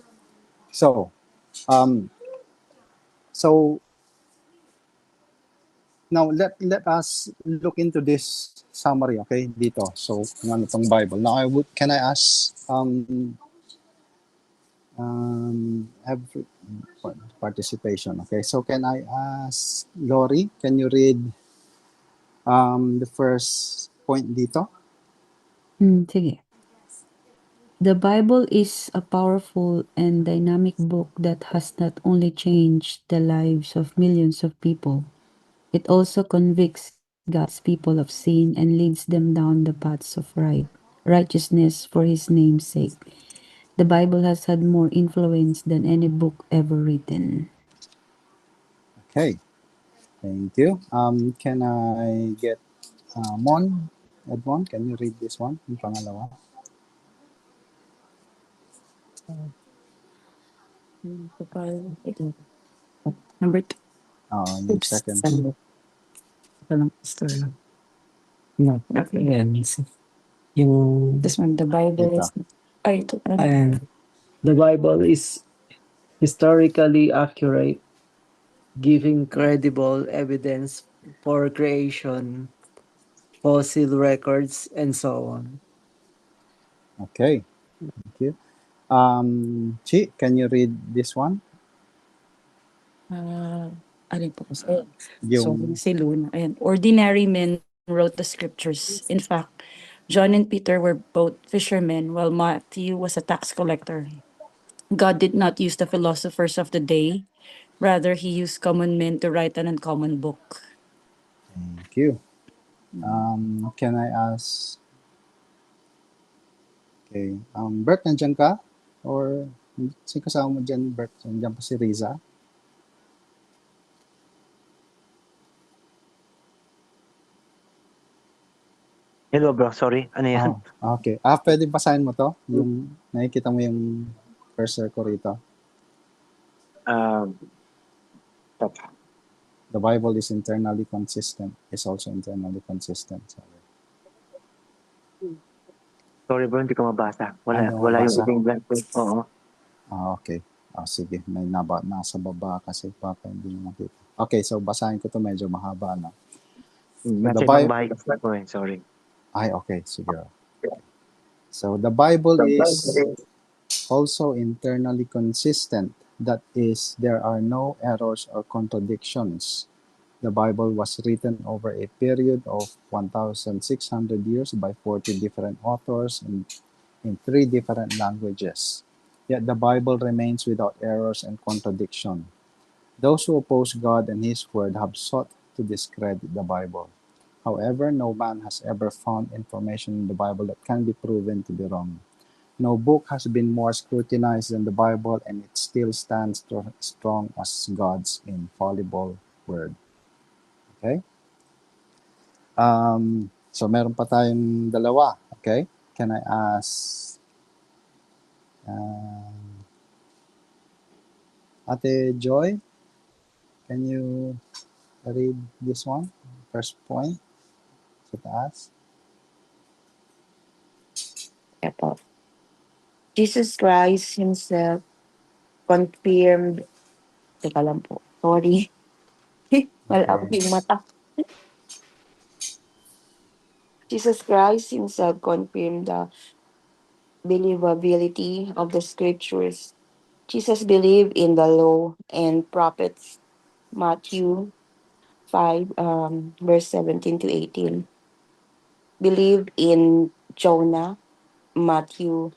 So, now let us look into this summary, okay? Dito. So, kung ano tong Bible. Now, can I ask every participation, okay? So, can I ask Lori, can you read the first point dito? Sige. The Bible is a powerful and dynamic book that has not only changed the lives of millions of people, it also convicts God's people of sin and leads them down the paths of righteousness for His name's sake. The Bible has had more influence than any book ever written. Okay. Thank you. Can I get Mon? Edmond, can you read this one? Yung pangalawa. Number 2. Yung second. No. Ayan. Yung This one, the Bible Ito. is... Ay, ito. the Bible is historically accurate, giving credible evidence for creation, fossil records, and so on. Okay. Thank you. Chi, can you read this one? Alin po kasi? So, Yung, si Luna. Ayan. Ordinary men wrote the scriptures. In fact, John and Peter were both fishermen, while Matthew was a tax collector. God did not use the philosophers of the day. Rather, he used common men to write an uncommon book. thank you. Can I ask, okay, Bert, nandiyan ka? Or, sino kasama mo dyan, Bert? Nandiyan pa si Riza? Hello bro, sorry. Ano yan? Okay. Pwede basahin mo to? Yung, nakikita mo yung cursor ko rito? The Bible is internally consistent. Is also internally consistent. Sorry bro, hindi ko mabasa. Wala Ano, yung mabasa? ibang blank page. Oo. Okay. Sige. May nasa baba kasi baka hindi mo makita. Okay, so basahin ko to, medyo mahaba na. Nasa ibang bahay kasi ako eh, sorry. Ay, okay. Sige. So, the Bible is also internally consistent, That is, there are no errors or contradictions. The Bible was written over a period of 1,600 years by 40 different authors in 3 different languages. Yet the Bible remains without errors and contradiction. Those who oppose God and His Word have sought to discredit the Bible. However, no man has ever found information in the Bible that can be proven to be wrong. No book has been more scrutinized than the Bible, and it still stands strong as God's infallible Word. Okay? So meron pa tayong dalawa. Okay? Can I ask Ate Joy, can you read this one? First point sa taas. Epo. Jesus Christ himself confirmed, teka lang po, sorry. Wala Okay. po yung mata. Jesus Christ himself confirmed the believability of the scriptures. Jesus believed in the law and prophets, Matthew 5, verse 17 to 18. Believed in Jonah, Matthew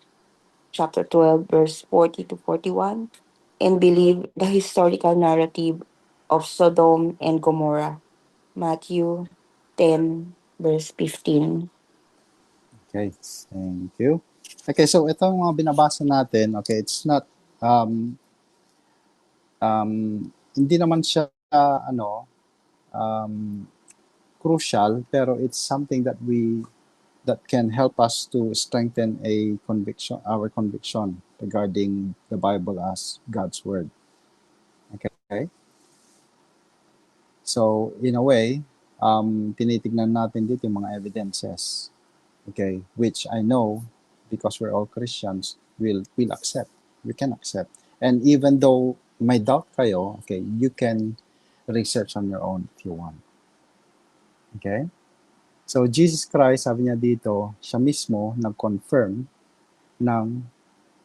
chapter 12, verse 40 to 41. And believed the historical narrative of Sodom and Gomorrah, Matthew 10, verse 15. Okay, thank you. Okay, so ito ang mga binabasa natin. Okay, it's not, hindi naman siya, crucial, pero it's something that can help us to strengthen our conviction regarding the Bible as God's Word. Okay? So, in a way, tinitignan natin dito yung mga evidences. Okay? Which I know, because we're all Christians, we'll accept. We can accept. And even though may doubt kayo, okay, you can research on your own if you want. Okay? So, Jesus Christ, sabi niya dito, siya mismo nag-confirm ng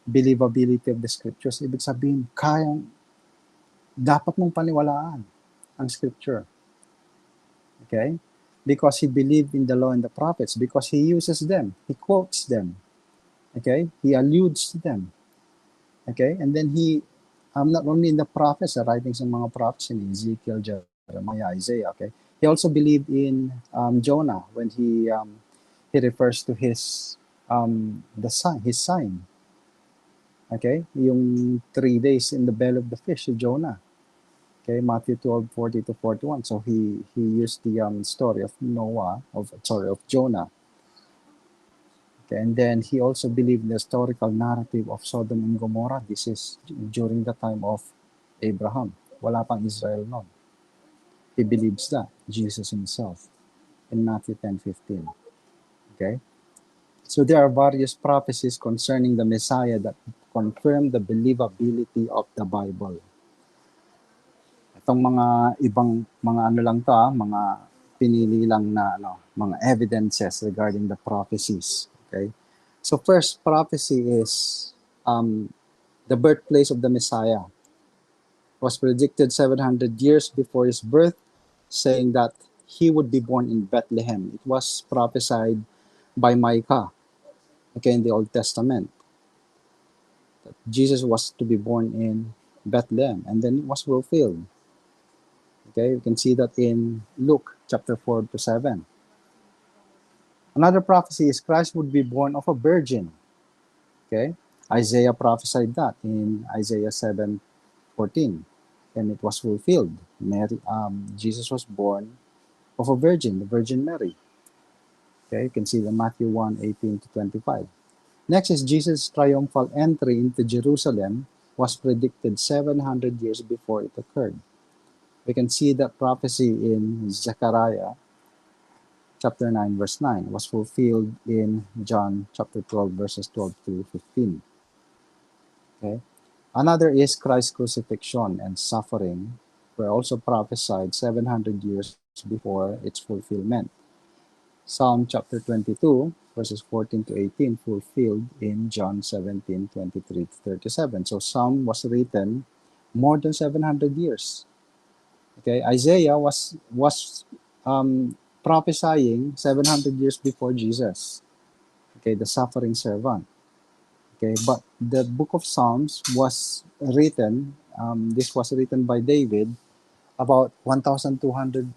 believability of the scriptures. Ibig sabihin, dapat mong paniwalaan ang scripture. Okay? Because he believed in the law and the prophets, because he uses them, he quotes them. Okay? He alludes to them. Okay? And then he, not only in the prophets, the writings ng mga prophets in Ezekiel, Jeremiah, Isaiah, okay? He also believed in Jonah when he refers to his sign. Okay? Yung 3 days in the belly of the fish, Jonah. Okay, Matthew 12, 40 to 41. So he used the story of Jonah. Okay, and then he also believed in the historical narrative of Sodom and Gomorrah. This is during the time of Abraham. Wala pang Israel noon. He believes that, Jesus himself, in Matthew 10:15. Okay? So there are various prophecies concerning the Messiah that confirm the believability of the Bible. Itong mga ibang mga mga pinili lang na mga evidences regarding the prophecies. Okay? So first prophecy is the birthplace of the Messiah. Was predicted 700 years before his birth, saying that he would be born in Bethlehem. It was prophesied by Micah, okay, in the Old Testament. That Jesus was to be born in Bethlehem, and then it was fulfilled. Okay, you can see that in Luke chapter 4 to 7. Another prophecy is Christ would be born of a virgin. Okay, Isaiah prophesied that in Isaiah 7:14, and it was fulfilled. Jesus was born of a virgin, the Virgin Mary. Okay, you can see the Matthew 1:18 to 25. Next is Jesus' triumphal entry into Jerusalem was predicted 700 years before it occurred. We can see that prophecy in Zechariah chapter 9 verse 9 was fulfilled in John chapter 12 verses 12 to 15. Okay. Another is Christ's crucifixion and suffering were also prophesied 700 years before its fulfillment. Psalm chapter 22 verses 14 to 18 fulfilled in John 17:23 to 37. So Psalm was written more than 700 years. Okay, Isaiah was prophesying 700 years before Jesus. Okay, the suffering servant. Okay, but the book of Psalms was written. This was written by David about 1,200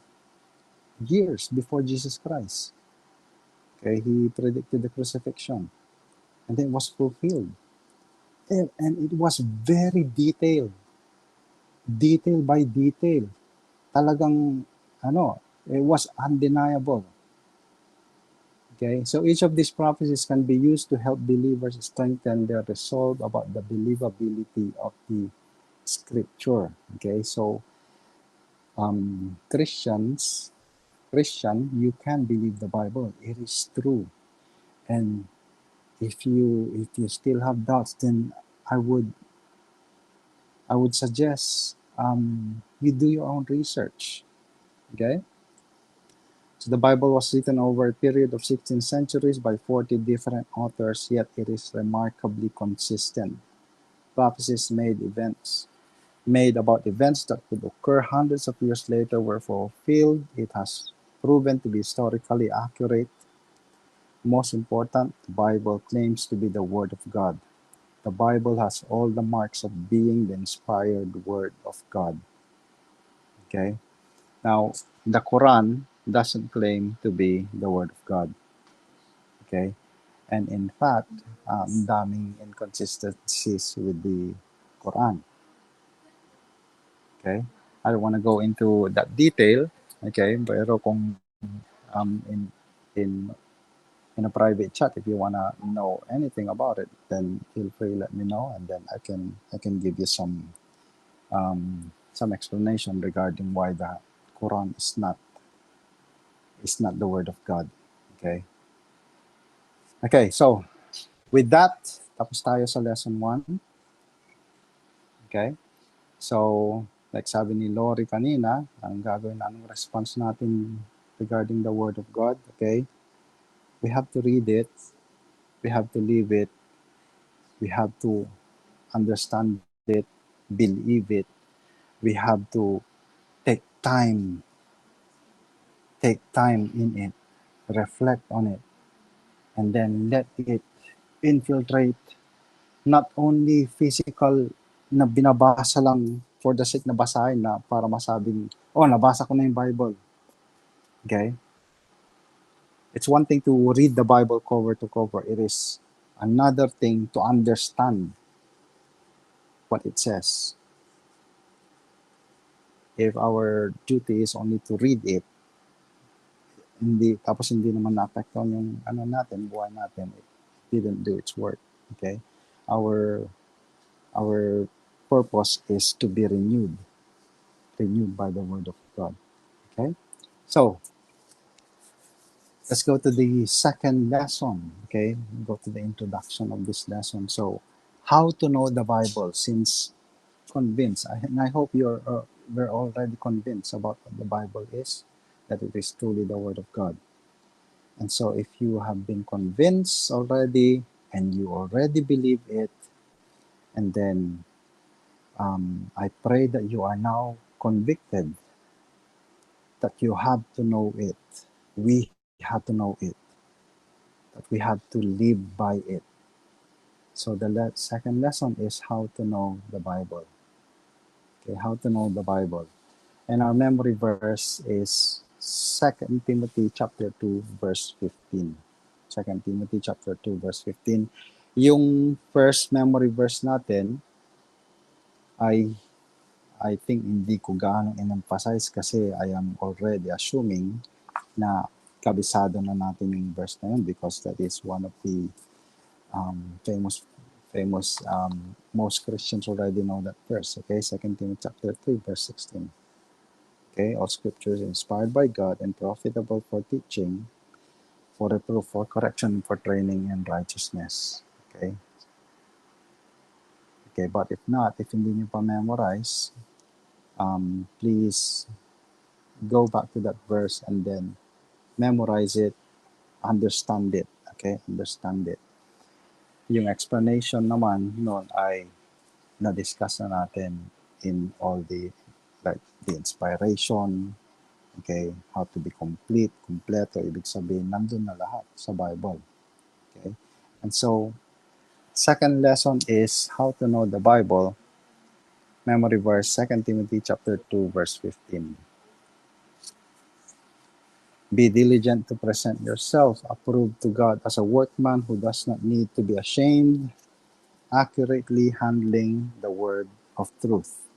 years before Jesus Christ. Okay, he predicted the crucifixion, and then it was fulfilled. And it was very detailed, detail by detail. Talagang, it was undeniable. Okay, so each of these prophecies can be used to help believers strengthen their resolve about the believability of the scripture. Okay, so Christian, you can believe the Bible. It is true. And if you still have doubts, then I would suggest you do your own research. Okay. So the Bible was written over a period of 16 centuries by 40 different authors, yet it is remarkably consistent. Prophecies made about events that could occur hundreds of years later were fulfilled. It has proven to be historically accurate. Most important, the Bible claims to be the Word of God. The Bible has all the marks of being the inspired Word of God. Okay? Now, the Quran doesn't claim to be the Word of God. Okay? And in fact, daming inconsistencies with the Quran. Okay? I don't want to go into that detail. Okay? Pero kung in in in a private chat, if you want to know anything about it, then feel free, let me know, and then I can give you some explanation regarding why the Quran is not the word of God. Okay. Okay, so with that, tapos tayo sa lesson 1. Okay? So, like sabi ni Lori kanina, ang gagawin anong response natin regarding the word of God, okay? We have to read it, we have to live it, we have to understand it, believe it, we have to take time in it, reflect on it, and then let it infiltrate not only physical na binabasa lang for the sake na basahin na para masabing, oh, nabasa ko na yung Bible. Okay? It's one thing to read the Bible cover to cover. It is another thing to understand what it says. If our duty is only to read it, tapos hindi naman naapektuhan yung buhay natin, it didn't do its work. Okay? Our purpose is to be renewed by the word of God. Okay? So, let's go to the second lesson. Okay? Go to the introduction of this lesson. So, how to know the Bible, since convinced, and I hope we're already convinced about what the Bible is, that it is truly the Word of God. And so if you have been convinced already, and you already believe it, and then I pray that you are now convicted that you have to know it. We have to know it. That we have to live by it. So the second lesson is how to know the Bible. Okay, how to know the Bible. And our memory verse is 2 Timothy chapter 2 verse 15. 2 Timothy chapter 2 verse 15. Yung first memory verse natin ay I think hindi ko gaano in-emphasize kasi I am already assuming na kabisado na natin yung verse na yun because that is one of the famous most Christians already know that verse. Okay, 2 Timothy chapter 3 verse 16. Okay, all scriptures inspired by God and profitable for teaching, for reproof, for correction, for training in righteousness. Okay. Okay, but if not, if hindi nyo pa memorize, please go back to that verse and then memorize it, understand it. Okay, understand it. Yung explanation naman noon ay na-discuss na natin in all the inspiration, okay, how to be complete, kumpleto, ibig sabihin, nandun na lahat sa Bible. Okay? And so, second lesson is how to know the Bible. Memory verse, 2 Timothy chapter 2, verse 15. Be diligent to present yourself approved to God as a workman who does not need to be ashamed, accurately handling the word of truth.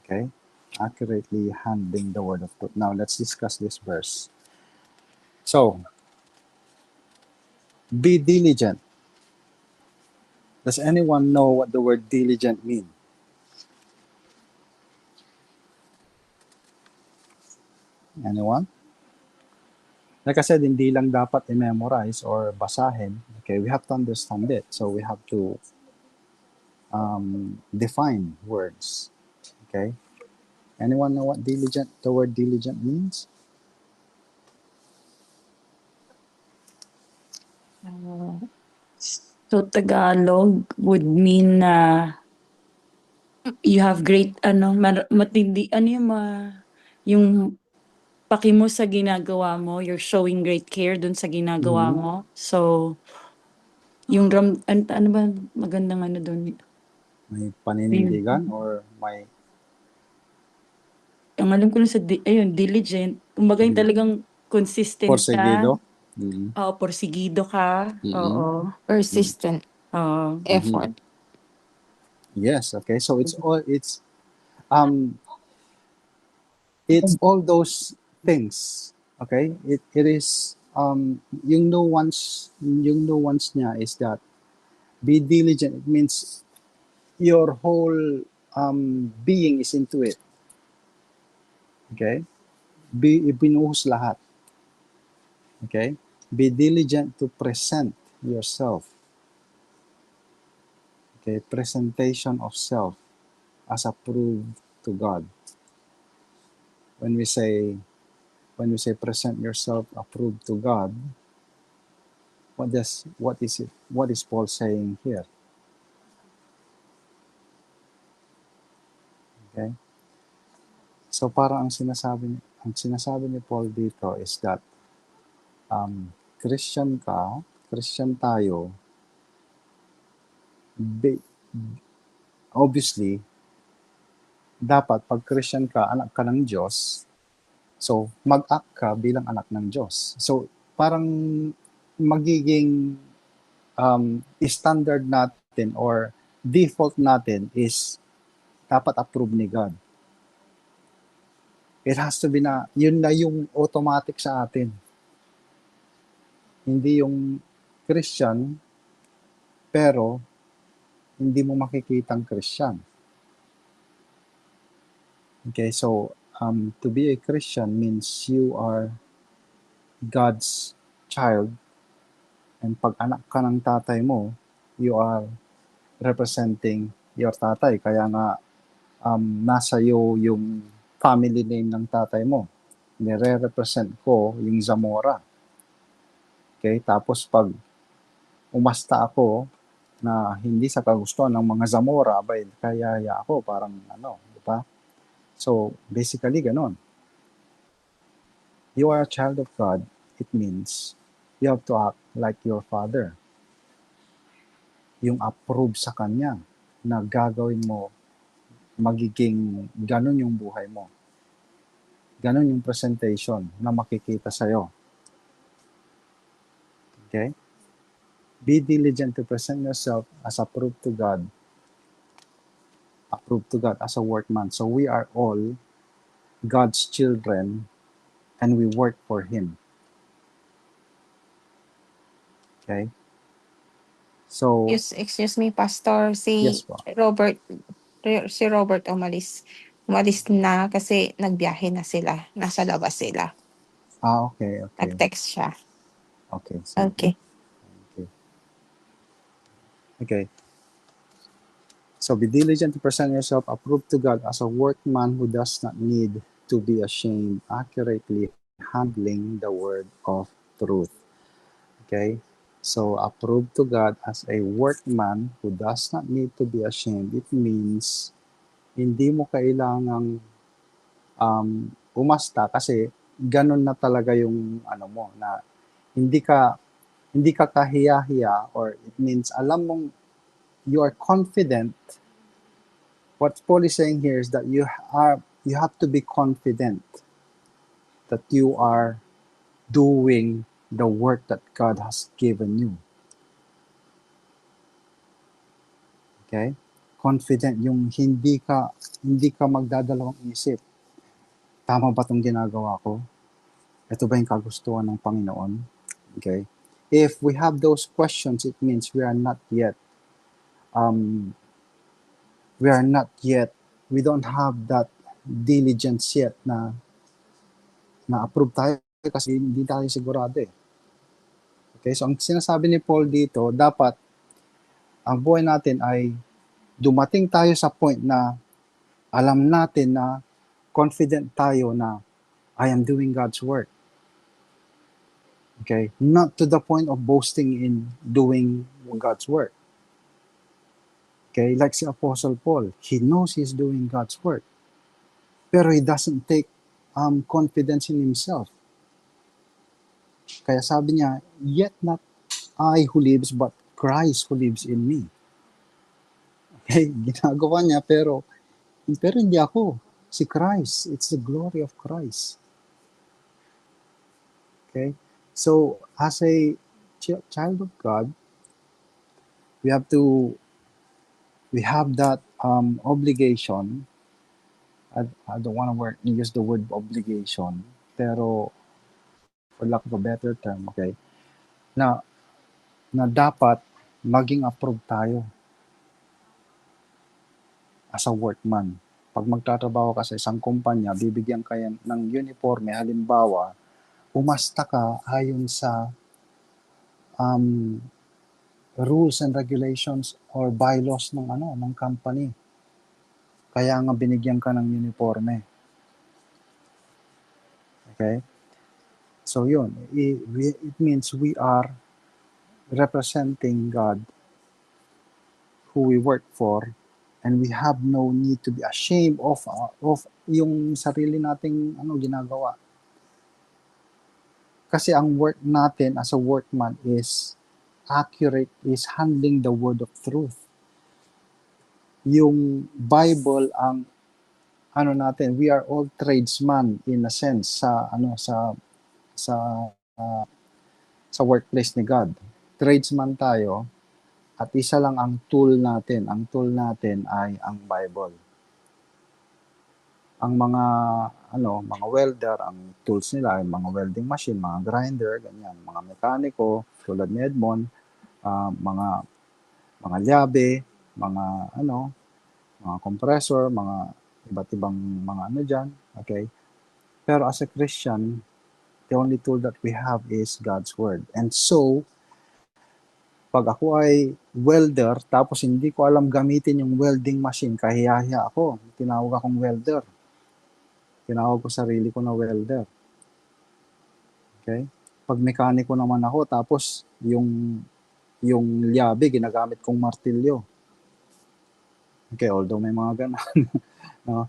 Okay? Accurately handling the word of truth. Now, let's discuss this verse. So, be diligent. Does anyone know what the word diligent means? Anyone? Like I said, hindi lang dapat i-memorize or basahin. Okay, we have to understand it. So we have to define words. Okay? Anyone know what the word diligent means? So Tagalog would mean na you have great matindi yung paki mo sa ginagawa mo, you're showing great care dun sa ginagawa mo. So yung ano ba magandang dun? May paninindigan or may Ang alam ko lang sa diligent. Kumbaga yung talagang consistent porseguido? ka. Oo, porsigido ka. Oo. Persistent Oo. effort. Yes, okay. So it's all those things. Okay? It is yung nuance niya is that be diligent. It means your whole being is into it. Okay? Binuhos lahat. Okay? Be diligent to present yourself. Okay? Presentation of self as approved to God. When we say present yourself approved to God, what is Paul saying here? Okay? So parang ang sinasabi ni Paul dito is that Christian tayo, obviously, dapat pag Christian ka, anak ka ng Diyos, so mag-act ka bilang anak ng Diyos. So parang magiging standard natin or default natin is dapat approve ni God. It has to be yun na yung automatic sa atin. Hindi yung Christian, pero hindi mo makikitang Christian. Okay, so to be a Christian means you are God's child, and pag anak ka ng tatay mo, you are representing your tatay. Kaya nga, nasa iyo yung family name ng tatay mo. Nire-represent ko yung Zamora. Okay, tapos pag umasta ako na hindi sa kagustuhan ng mga Zamora, kaya ako, parang di ba? So, basically, ganon. You are a child of God, it means you have to act like your father. Yung approve sa kanya na gagawin mo, magiging ganon yung buhay mo. Ganon yung presentation na makikita sa'yo. Okay? Be diligent to present yourself as approved to God as a workman. So we are all God's children and we work for Him. Okay? So, Excuse me, Pastor. yes po. Si Robert umalis. Umalis na kasi nagbiyahe na sila. Nasa labas sila. Okay. Nag-text siya. Okay, sige. Okay. Okay. So be diligent to present yourself approved to God as a workman who does not need to be ashamed, accurately handling the word of truth. Okay? So approved to God as a workman who does not need to be ashamed. It means Hindi mo kailangang umasta kasi ganun na talaga yung ano mo na hindi ka kahiya-hiya, or it means alam mong you are confident. What Paul is saying here is that you have to be confident that you are doing the work that God has given you. Okay? Confident, yung hindi ka magdadalawang isip. Tama ba 'tong ginagawa ko? Ito ba yung kagustuhan ng Panginoon? Okay? If we have those questions, it means we don't have that diligence yet na approve tayo kasi hindi tayo sigurado eh. Okay? So, ang sinasabi ni Paul dito, dapat ang buhay natin ay dumating tayo sa point na alam natin na confident tayo na I am doing God's work. Okay? Not to the point of boasting in doing God's work. Okay? Like si Apostle Paul, he knows he's doing God's work. Pero he doesn't take confidence in himself. Kaya sabi niya, yet not I who lives, but Christ who lives in me. Okay? Ginagawa niya, pero hindi ako. Si Christ. It's the glory of Christ. Okay? So, as a child of God, we have that obligation. I don't want to use the word obligation, pero for lack of a better term, okay, na dapat maging approved tayo as a workman. Pag magtatrabaho ka sa isang kumpanya, bibigyan ka ng uniforme, halimbawa, umasta ka ayon sa rules and regulations or bylaws ng company. Kaya nga binigyan ka ng uniforme. Okay? So yun, it means we are representing God who we work for, and we have no need to be ashamed of yung sarili nating ginagawa. Kasi ang work natin as a workman is accurate, is handling the word of truth. Yung Bible ang natin, we are all tradesmen in a sense sa workplace ni God. Tradesman tayo, at isa lang ang tool natin. Ang tool natin ay ang Bible. Ang mga welder, ang tools nila ay mga welding machine, mga grinder, ganyan, mga mekaniko tulad ni Edmond, mga llave, mga compressor, mga iba't ibang mga diyan, okay? Pero as a Christian, the only tool that we have is God's word. And so, pag ako ay welder, tapos hindi ko alam gamitin yung welding machine, kahiyahiya ako. Tinawag akong welder. Tinawag ko sarili ko na welder. Okay? Pag mekaniko naman ako, tapos yung llave, ginagamit kong martilyo. Okay, although may mga ganon. No?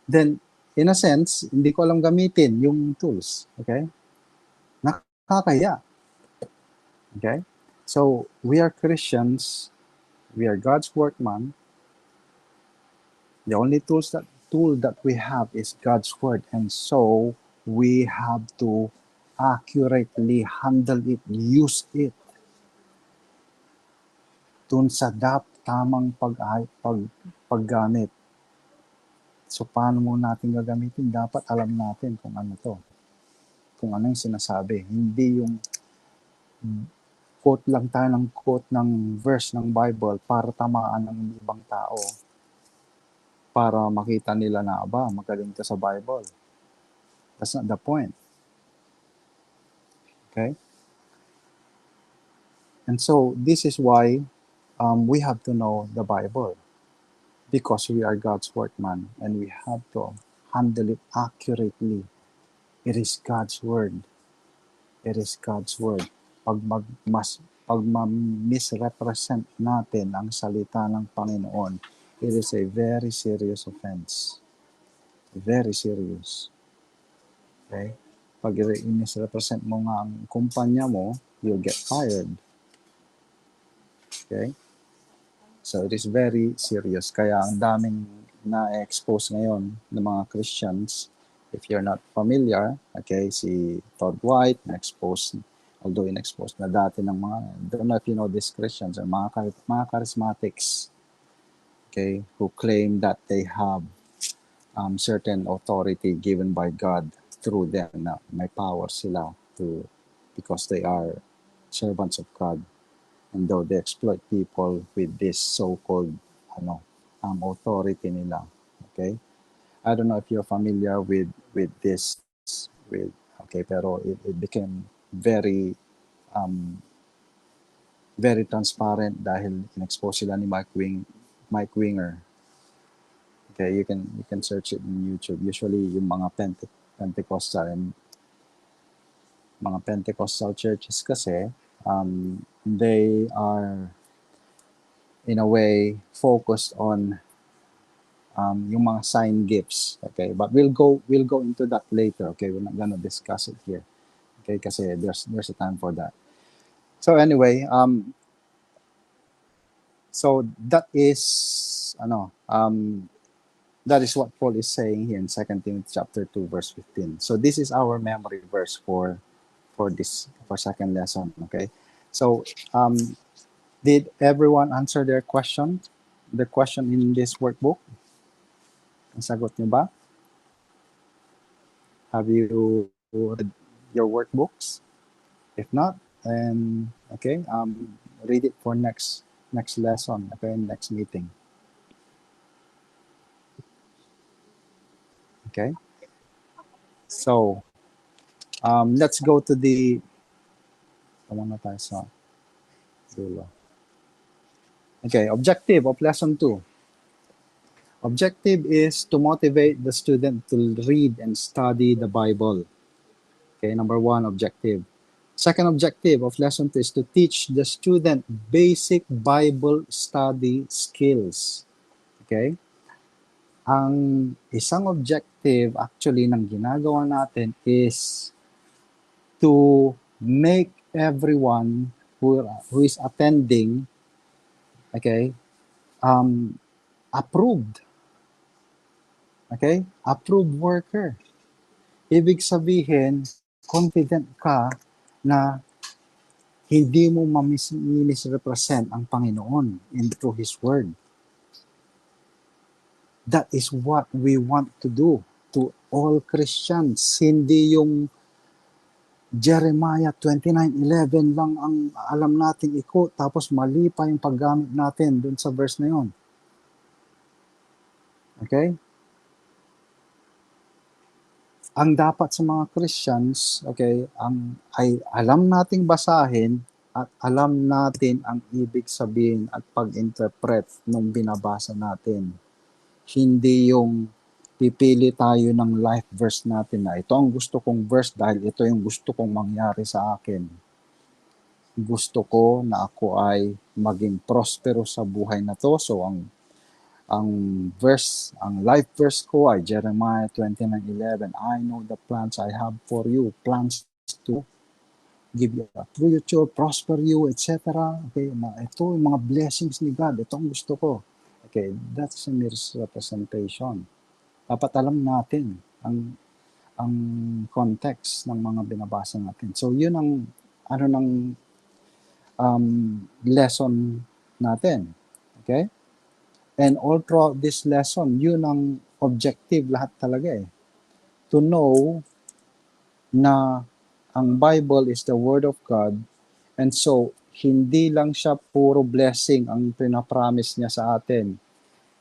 Then, in a sense, hindi ko alam gamitin yung tools. Okay? Nakakahiya. Okay? So, we are Christians. We are God's workman. The only tool that we have is God's word. And so, we have to accurately handle it, use it dun sa tamang paggamit. So, paano mo natin gagamitin? Dapat alam natin kung ano to. Kung ano yung sinasabi. Hindi yung quote lang tayo ng quote ng verse ng Bible para tamaan ng ibang tao. Para makita nila na, magaling to sa Bible. That's not the point. Okay? And so, this is why we have to know the Bible. Because we are God's workman and we have to handle it accurately. It is God's word. It is God's word. Pag misrepresent natin ang salita ng Panginoon, It is a very serious offense. Very serious. Okay? Pag i-misrepresent mo nga ang kumpanya mo, you'll get fired. Okay? So it is very serious. Kaya ang daming na-expose ngayon ng mga Christians. If you're not familiar, okay, si Todd White, na-expose, although in-expose na dati ng mga, I don't know if you know these Christians, or mga charismatics, okay, who claim that they have certain authority given by God through them, na may power sila to, because they are servants of God. And though they exploit people with this so-called authority nila. Okay? I don't know if you're familiar with this, pero it became very very transparent dahil in-expose sila ni Mike Winger. Okay, you can search it in YouTube. Usually yung mga Pentecostal churches kasi they are in a way focused on yung mga sign gifts. Okay, but we'll go into that later. Okay, we're not gonna discuss it here. Okay, kasi there's a time for that. So anyway, so that is that is what Paul is saying here in 2 Timothy chapter 2 verse 15. So this is our memory verse for second lesson. Okay, so did everyone answer their question? The question in this workbook? Nasagot niyo ba? Have you read your workbooks? If not, then okay, read it for next lesson, okay, next meeting. Okay. So, let's go to the. Okay, objective of lesson 2. Objective is to motivate the student to read and study the Bible. Okay, number 1 objective. Second objective of lesson 2 is to teach the student basic Bible study skills. Okay? Ang isang objective actually ng ginagawa natin is to make everyone who is attending, okay, approved. Okay? Approved worker. Ibig sabihin, confident ka na hindi mo misrepresent ang Panginoon through His Word. That is what we want to do to all Christians. Hindi yung Jeremiah 29:11 lang ang alam nating iko, tapos mali pa yung paggamit natin dun sa verse na yun. Okay? Ang dapat sa mga Christians, okay, ay alam nating basahin at alam natin ang ibig sabihin at pag-interpret ng binabasa natin. Hindi yung pipili tayo ng life verse natin na ito ang gusto kong verse dahil ito yung gusto kong mangyari sa akin. Gusto ko na ako ay maging prospero sa buhay na to. So ang life verse ko ay Jeremiah 29:11. I know the plans I have for you, plans to give you a future, prosper you, etc. Okay, ito yung mga blessings ni God. Ito ang gusto ko. Okay, that's a misrepresentation. Dapat alam natin ang context ng mga binabasa natin. So yun ang lesson natin. Okay? And all throughout this lesson, yun ang objective lahat talaga eh. To know na ang Bible is the Word of God, and so hindi lang siya puro blessing ang pinapromise niya sa atin.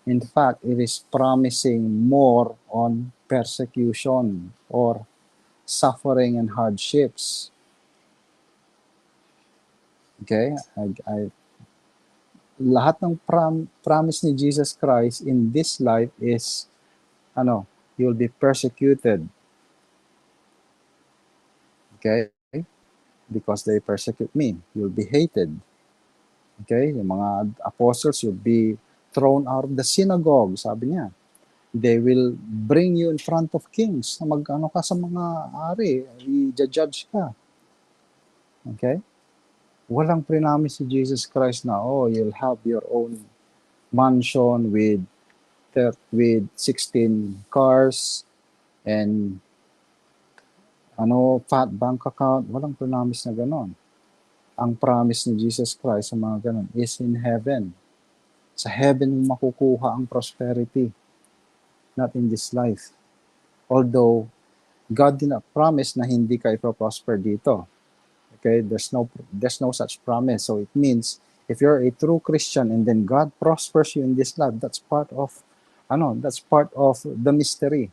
In fact, it is promising more on persecution or suffering and hardships. Okay? Lahat ng promise ni Jesus Christ in this life is you'll be persecuted. Okay? Because they persecute me. You'll be hated. Okay? Yung mga apostles, you'll be thrown out of the synagogue, sabi niya. They will bring you in front of kings na mag-ano ka sa mga ari, i-judge ka. Okay? Walang prinamis si Jesus Christ na, oh, you'll have your own mansion with 16 cars and fat bank account. Walang promise na ganon. Ang promise ni Jesus Christ sa mga ganon is in heaven. Sa heaven mo makukuha ang prosperity, not in this life. Although, God did not promise na hindi ka ipo-prosper dito. Okay? There's no such promise. So it means, if you're a true Christian and then God prospers you in this life, that's part of the mystery.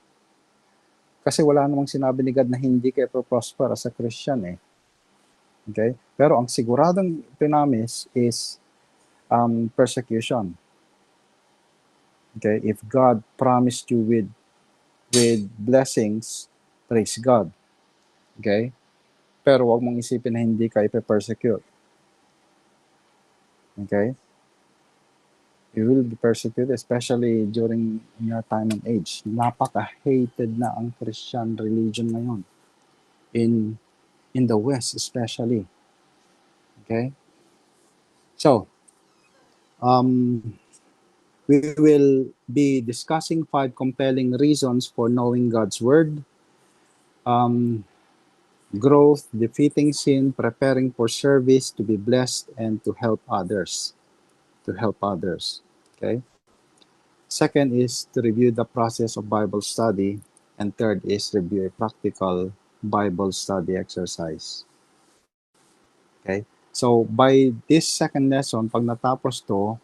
Kasi wala namang sinabi ni God na hindi ka ipo-prosper as a Christian eh. Okay? Pero ang siguradong pinamis is persecution. Okay? If God promised you with blessings, praise God. Okay? Pero wag mong isipin na hindi ka ipe-persecute. Okay? You will be persecuted, especially during your time and age. Napaka-hated na ang Christian religion ngayon. In the West especially. Okay? So, we will be discussing 5 compelling reasons for knowing God's Word. Growth, defeating sin, preparing for service, to be blessed, and to help others. Okay? Second is to review the process of Bible study. And third is review a practical Bible study exercise. Okay? So, by this second lesson, pag natapos to,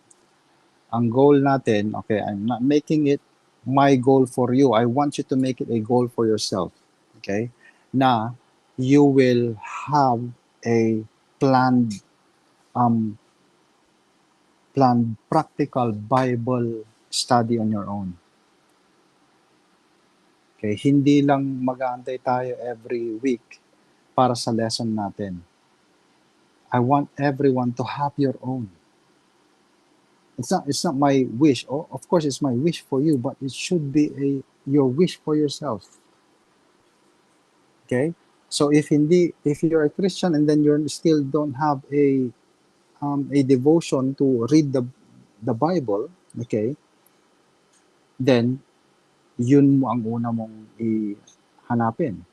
ang goal natin, okay, I'm not making it my goal for you. I want you to make it a goal for yourself. Okay? Na you will have a planned practical Bible study on your own. Okay? Hindi lang mag-aantay tayo every week para sa lesson natin. I want everyone to have your own. It's not my wish. Oh, of course, it's my wish for you, but it should be your wish for yourself. Okay? So if you're a Christian and then you still don't have a devotion to read the Bible, okay? Then yun mo ang una mong ihanapin,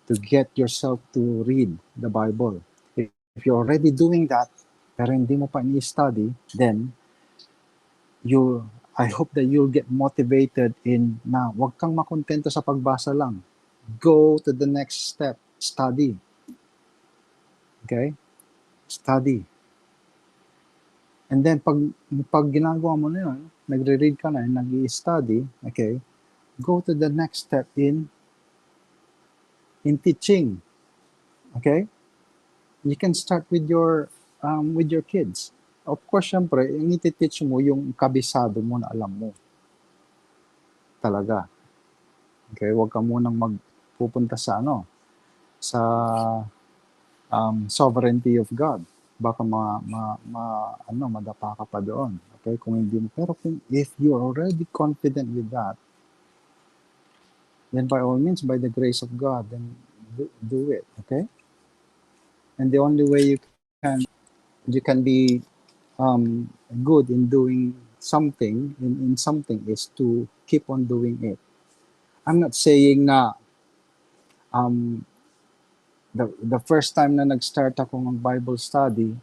to get yourself to read the Bible. If you're already doing that, pero hindi mo pa i-study, then I hope that you'll get motivated in na wag kang makontento sa pagbasa lang. Go to the next step, study. Okay? Study. And then pag ginagawa mo na yun, nagre-read ka na, nag-i-study, okay? Go to the next step in teaching. Okay? You can start with your kids. Of course, syempre, yung iti-teach mo yung kabisado mo na alam mo. Talaga. Okay? Huwag ka munang magpupunta sa sovereignty of God. Baka madapa ka pa doon. Okay? Kung hindi mo. Pero if you're already confident with that, then by all means, by the grace of God, then do it. Okay? And the only way you can be good in doing something, in something, is to keep on doing it. I'm not saying na the first time na nag-start ako ng Bible study,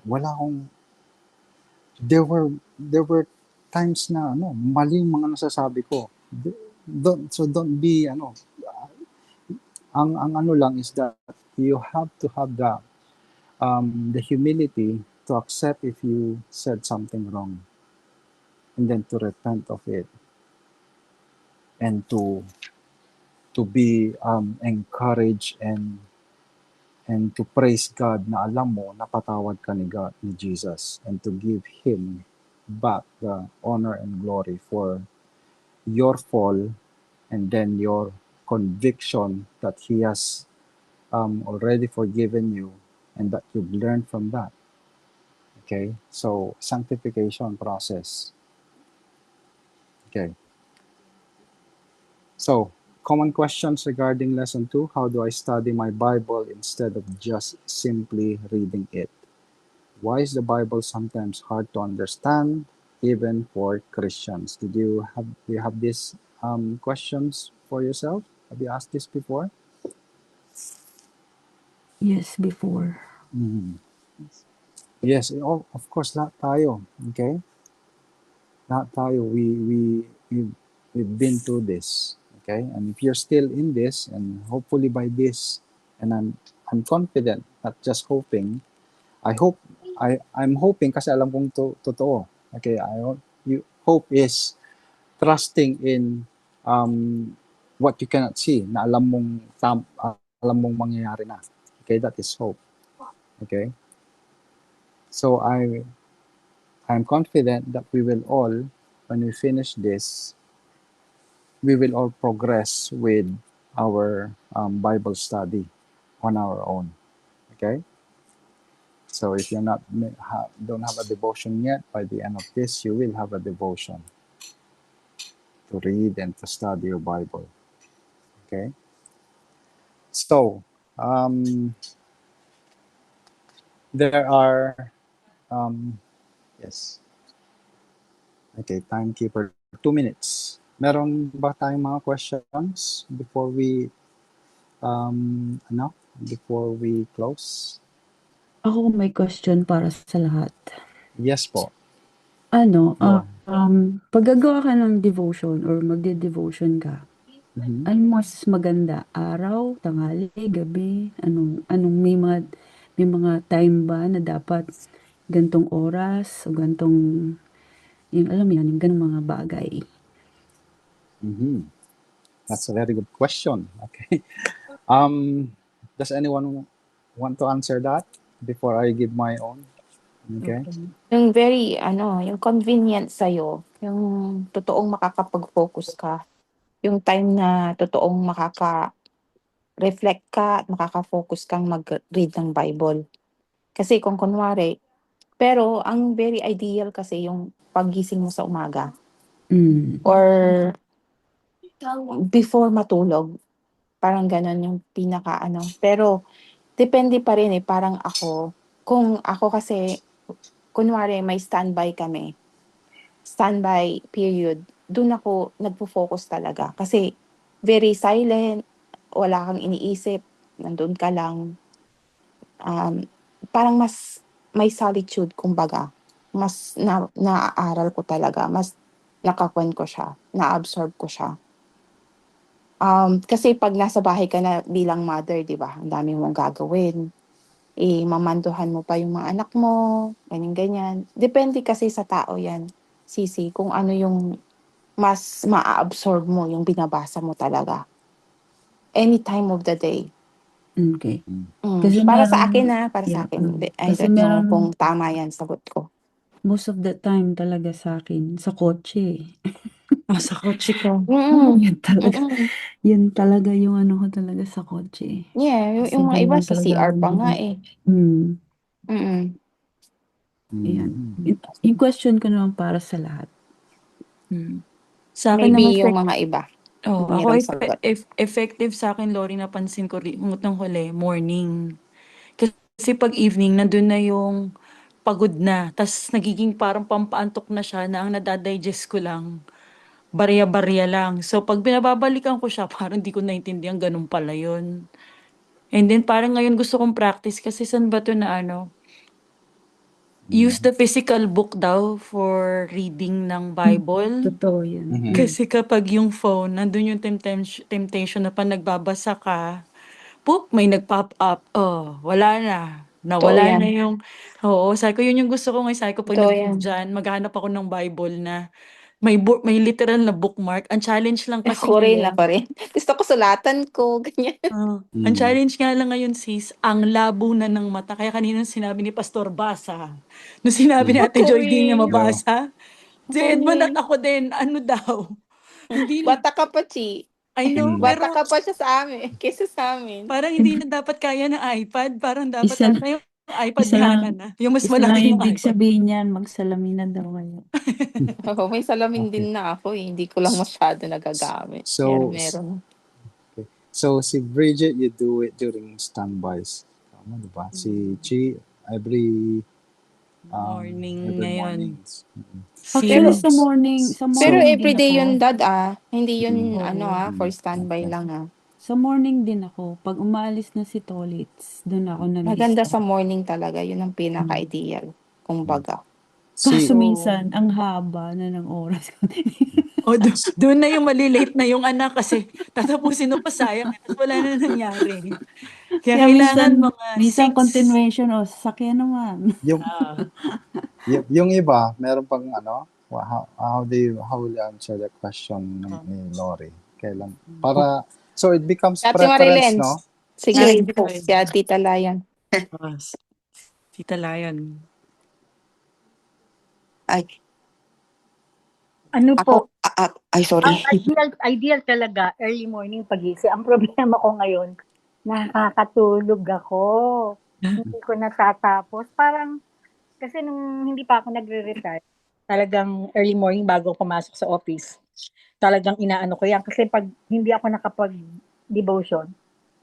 there were times na mali yung mga nasasabi ko. Don't be ang lang is that you have to have the humility to accept if you said something wrong, and then to repent of it, and to be encouraged and to praise God na alam mo napatawad ka ni God, ni Jesus, and to give Him back the honor and glory for your fall, and then your conviction that He has already forgiven you, and that you've learned from that. Okay? So, sanctification process. Okay. So, common questions regarding lesson 2. How do I study my Bible instead of just simply reading it? Why is the Bible sometimes hard to understand, even for Christians? Do you have these questions for yourself? Have you asked this before? Yes, before. Mhm. Yes, of course, lahat tayo. Okay? Lahat tayo, we've been through this. Okay? And if you're still in this, and hopefully by this, and I'm confident, not just hoping, I'm hoping kasi alam kong totoo. Okay, hope is trusting in what you cannot see, na alam mong mangyayari na. Okay, that is hope. Okay? So I'm confident that we will all, when we finish this, we will all progress with our Bible study on our own. Okay? So if you're not don't have a devotion yet, by the end of this, you will have a devotion to read and to study your Bible. Okay? So there are yes. Okay, timekeeper, 2 minutes. Meron ba tayong mga questions before we before we close? Ako may question para sa lahat. Yes po. Ano, Go. pag gagawa ka ng devotion or magde-devotion ka, Mhm. ano mas maganda? Araw, tanghali, gabi? Anong may mga time ba na dapat gantong oras o gantong, yung alam mo yan, yung ganong mga bagay? Mhm. That's a very good question. Okay. Does anyone want to answer that before I give my own? Okay. Yung very yung convenient sa'yo, yung totoong makakapag-focus ka, yung time na totoong makaka-reflect ka at makaka-focus kang mag-read ng Bible. Kasi kung kunwari pero ang very ideal kasi yung paggising mo sa umaga or before matulog, parang gano'n yung pero depende pa rin, parang kung ako kasi kunwari may standby period, dun ako nagfo-focus talaga kasi very silent, wala kang iniisip, nandun ka lang. Parang mas may solitude kumbaga. Mas naaaral ko talaga, mas nakakuwen ko siya, na-absorb ko siya. Kasi 'pag nasa bahay ka na bilang mother 'di ba, ang dami mong gagawin. Mamanduhan mo pa yung mga anak mo, ganyan-ganyan. Depende kasi sa tao 'yan, Sisi, kung ano yung mas maa-absorb mo, yung binabasa mo talaga. Any time of the day. Okay. Kasi Para sa meron akin, para sa yeah, akin. I kasi don't know meron kung tama 'yan sagot ko. most of the time talaga sa'kin sa kotse, Sa kotse ka. Mm, Yun talaga mm. yun talaga yung ano ko talaga sa kotse. Yeah, Kasi yung mga dun iba lang sa talaga CR ako pa nga, eh. Mm. Mm. Ayan. Mhm. Yung question ko naman para sa lahat. Sa akin naman, Maybe yung mga iba, ako mayroong sagot. effective sa akin, Lori, napansin ko rin nung huli, morning. Kasi 'pag evening nandun na yung pagod na, tas nagiging parang pampaantok na siya na ang nada-digest ko lang, barya-barya lang. So 'pag binababalikan ko siya parang di ko naintindihan ganun pala yun. And then parang ngayon gusto kong practice kasi saan ba 'to na use the physical book daw for reading ng Bible. Totoo yan. Mhm. Kasi kapag yung phone, nandun yung temptation na 'pag nagbabasa ka, poop, may nag-pop up, wala na. Totoo Nawala na yan. yung oo, sabi ko yun yung gusto ko ngayon, sabi ko 'pag Totoo nag-read yan. diyan, maghahanap ako ng Bible na may literal na bookmark. Ang challenge lang kasi Ako rin, ngayon ako rin. Gusto ko sulatan ko, ganyan. ang challenge nga lang ngayon, sis, ang labo na ng mata. Kaya kanina sinabi ni Pastor, basa. Nung sinabi ni Ate Ako Joy, di niya rin. Yeah. mabasa. Si Ako Edmond at rin. ako din, ano daw, hindi na, Bata ka pa, Chi. I know, Mm. Bata pero ka pa siya sa amin, kaysa sa amin. parang hindi na dapat kaya ng iPad, parang dapat Isa ata yung iPad Isa ni lang, Hana na. Yung mas isa lang malaki na ibig iPad. sabihin niyan, magsalamin na daw kayo. Oo, may salamin Okay. din na ako eh. Hindi ko lang masyado nagagamit. So, Meron. okay. So, si Bridget, you do it during standbys. Tama, di ba? Si Chi, every Morning every ngayon. mornings. Actually, Sin, sa morning Pero din everyday ako. yun, Dad, Hindi yun, Oo. for standby Okay. lang, Sa morning din ako. Pag umaalis na si Tolits, doon ako Maganda nag-start. sa morning talaga. Yun ang pinaka-ideal. Kumbaga. Si, Kaso minsan, ang haba na ng oras ko. o doon na yung malilate na yung anak kasi tatapusin mo pa sayang. Tapos wala na nangyari. Kaya kailangan mga minsan 6. continuation, sasakyan naman. yung, Ah, yung iba, meron pang how will you answer the question ni Lori? Kailan? Para, so it becomes Ate preference, Marilyn. no? Sige, Ay, po. Si Tita Layan. Tita Lion. Ay, Ano po? ay sorry. Ang ideal talaga, early morning pagising. Ang problema ko ngayon, nakakatulog ako. Hindi ko natatapos. Parang, kasi nung hindi pa ako nagre-retire, talagang early morning bago ako pumasok sa office, talagang inaano ko yan. Kasi pag hindi ako nakapag-devotion,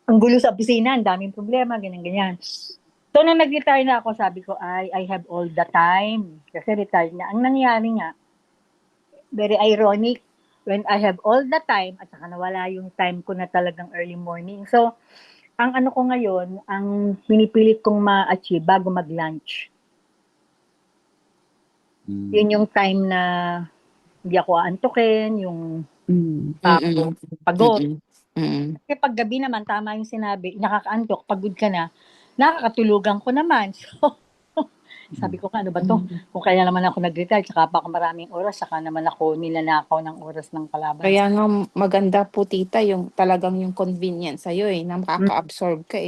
ang gulo sa opisina, ang daming problema, ganyan-ganyan. So, nung nag-retire na ako, sabi ko, I have all the time. Kasi retire na. Ang nangyari nga, very ironic, when I have all the time, at saka nawala yung time ko na talagang early morning. So, ang ano ko ngayon, ang pinipilit kong ma-achieve bago mag-lunch. Yun yung time na hindi ako aantukin, yung pagod. Kasi pag gabi naman, tama yung sinabi, nakakaantok, pagod ka na, nakakatulugan ko naman. So, sabi ko, ano ba to? Kung kaya naman ako nag-retire, tsaka pa ako maraming oras, saka naman ako nilanakaw ng oras ng kalaban. Kaya nga maganda po, Tita, yung talagang yung convenience sa'yo na makaka-absorb ka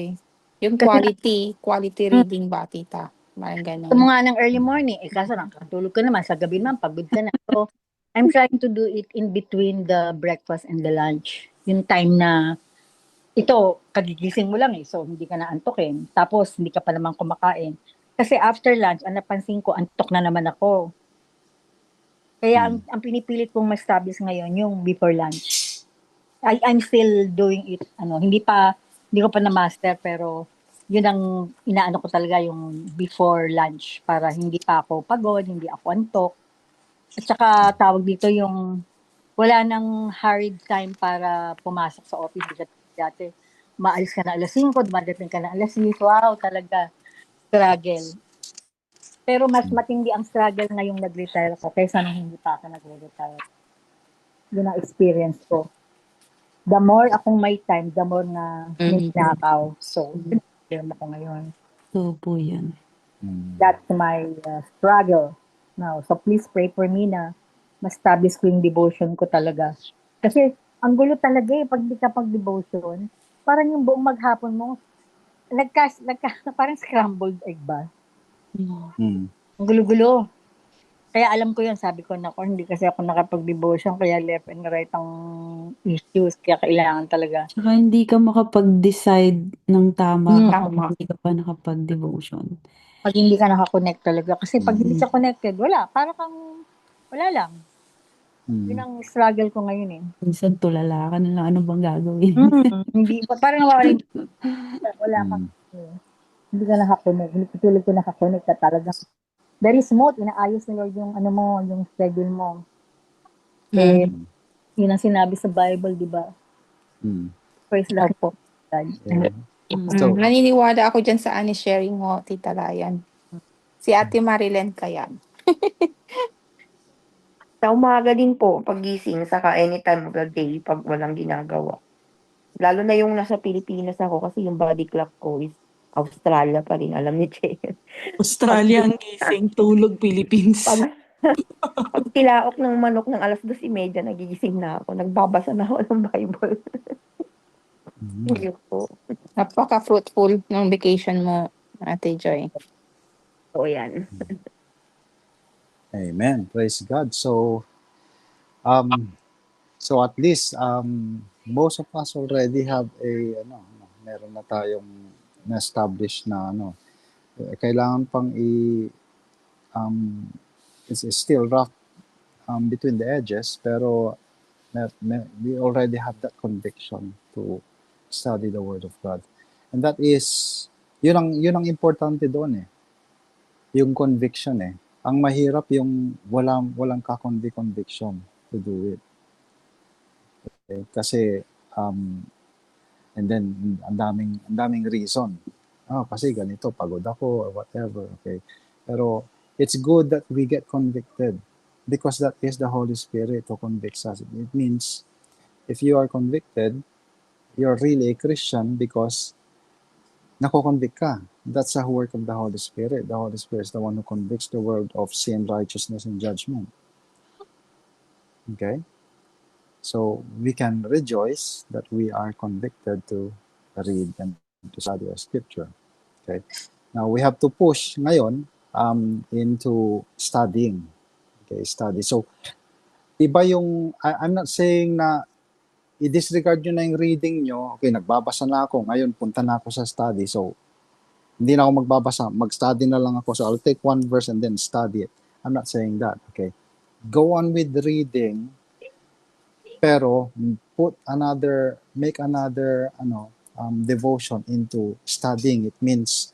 Yung Kasi quality reading ba, Tita? Parang ganun. Gusto mo nga ng early morning, kaso nakatulog ka naman, sa gabi naman, pagod ka na. So, I'm trying to do it in between the breakfast and the lunch. Yung time na, ito, kagigising mo lang so hindi ka na antokin. Tapos, hindi ka pa naman kumakain. Kasi after lunch, ang napansin ko, antok na naman ako. Kaya ang pinipilit kong ma-establish ngayon, yung before lunch. I'm still doing it, hindi ko pa na-master, pero yun ang inaano ko talaga, yung before lunch, para hindi pa ako pagod, hindi ako antok. At saka tawag dito yung wala nang hurried time para pumasok sa office. Dati, maalis ka na alas 5, dumadating ka na alas 6. Wow, talaga, struggle. Pero mas matindi ang struggle ngayong nag-retire ako kaysa nung hindi pa ako nag-retire. Yun ang experience ko. The more akong may time, the more na ninakaw. So, yun ako ngayon. So po yan. That's my struggle now. So, please pray for me na ma-establish ko yung devotion ko talaga. Kasi, ang gulo talaga pag di ka pag-devotion, parang yung buong maghapon mo, parang scrambled egg ba? Ang gulo-gulo. Kaya alam ko yun, sabi ko na hindi kasi ako nakapag-devotion, kaya left and right ang issues, kaya kailangan talaga. Saka hindi ka makapag-decide ng tama Tama. hindi ka pa nakapag-devotion. Pag hindi ka nakakonect talaga. Kasi pag hindi ka connected, wala. Para kang, wala lang. Yun ang struggle ko ngayon Minsan tulala ka na lang, ano bang gagawin? Hindi, parang nawawala wala kang, hindi ka nakakonect. Hindi katulad ko nakakonect ka talaga. Very smooth, inaayos ni Lord yung yung schedule mo. Yun ang sinabi sa Bible, di ba? Praise the Lord. So, Naniniwala ako dyan sa sharing mo, Tita Layan. Si Ate Marilyn kaya. Sa umaga din po, pagising, saka anytime of the day, pag walang ginagawa. Lalo na yung nasa Pilipinas ako kasi yung body clock ko is Australia pa rin, alam ni Che. Australia ang gising, tulog Philippines. Pag tilaok ng manok ng 2:30, nagigising na ako. Nagbabasa na ako ng Bible. Hindi po. Napaka-fruitful ng vacation mo, Ate Joy. So, yan. Amen. Praise God. So, at least most of us already have meron na tayong na-establish na Kailangan pang it's still rough between the edges, pero we already have that conviction to study the Word of God. And that is, yun ang importante doon eh. Yung conviction eh. Ang mahirap yung walang ka-conviction to do it. Okay? Kasi, and then, ang daming reason. Kasi ganito, pagod ako, or whatever, okay? Pero, it's good that we get convicted because that is the Holy Spirit who convicts us. It means, if you are convicted, you're really a Christian because nako-convict ka. That's the work of the Holy Spirit. The Holy Spirit is the one who convicts the world of sin, righteousness, and judgment. Okay? So, we can rejoice that we are convicted to read and to study our scripture. Okay? Now, we have to push ngayon into studying. Okay, study. So, iba yung, I'm not saying na i-disregard nyo na yung reading nyo. Okay, nagbabasa na ako. Ngayon, punta na ako sa study. So, hindi na ako magbabasa. Mag-study na lang ako. So, I'll take one verse and then study it. I'm not saying that. Okay. Go on with reading, pero make another devotion into studying. It means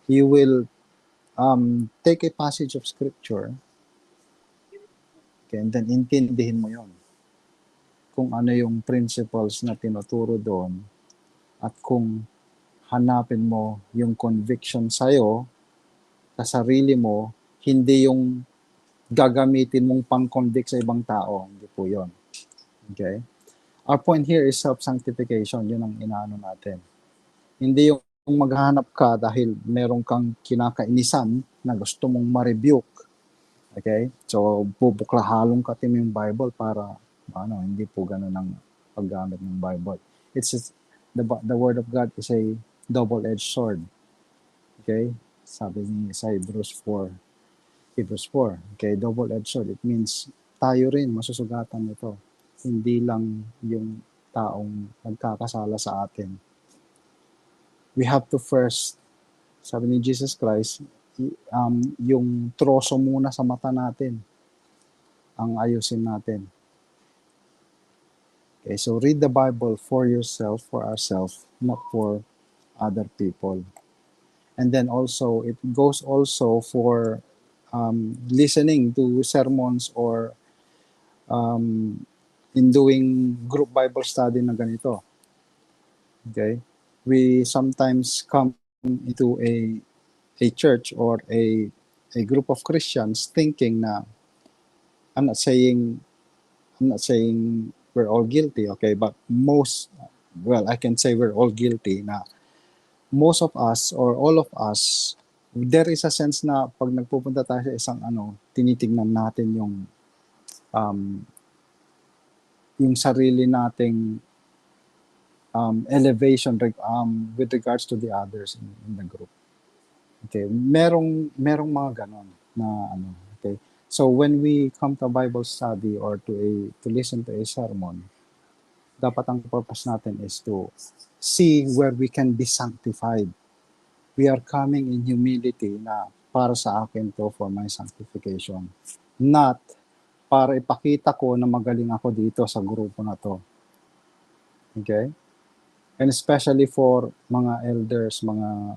you will take a passage of scripture, okay, and then intindihin mo yon, kung ano yung principles na tinuturo doon, at kung hanapin mo yung conviction sa'yo, sa sarili mo, hindi yung gagamitin mong pang-convict sa ibang tao. Hindi po yun. Okay? Our point here is self-sanctification. Yun ang inaano natin. Hindi yung maghahanap ka dahil meron kang kinakainisan na gusto mong ma-rebuke. Okay? So, bubuklahalong ka yung Bible para hindi po ganun ang paggamit ng Bible. It's just, the Word of God is a double-edged sword. Okay? Sabi ni sa Hebrews 4. Okay, double-edged sword. It means tayo rin masusugatan nito. Hindi lang yung taong nagkakasala sa atin. We have to first, sabi ni Jesus Christ, yung troso muna sa mata natin ang ayusin natin. Okay, so read the Bible for yourself, for ourselves, not for other people. And then also, it goes also for listening to sermons or in doing group Bible study na ganito. Okay? We sometimes come into a church or a group of Christians thinking na, I'm not saying we're all guilty, okay, but I can say we're all guilty na most of us or all of us, there is a sense na pag nagpupunta tayo sa isang tinitingnan natin yung sarili nating elevation with regards to the others in the group. Okay, merong mga ganon na okay. So when we come to a Bible study or to listen to a sermon, dapat ang purpose natin is to see where we can be sanctified. We are coming in humility na para sa akin to for my sanctification. Not para ipakita ko na magaling ako dito sa grupo na to. Okay? And especially for mga elders, mga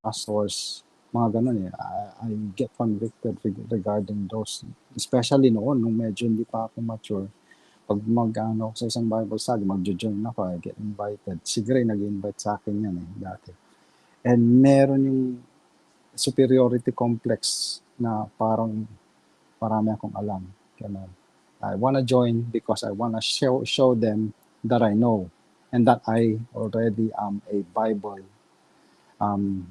pastors, mga ganun eh. I get convicted regarding those. Especially nung medyo hindi pa ako mature. Pag sa isang Bible study, mag-join ako, I get invited. Si Gray nag-invite sa akin yan dati. And meron yung superiority complex na parang marami akong alam. Ganun. I wanna join because I wanna show them that I know and that I already am a Bible. I'm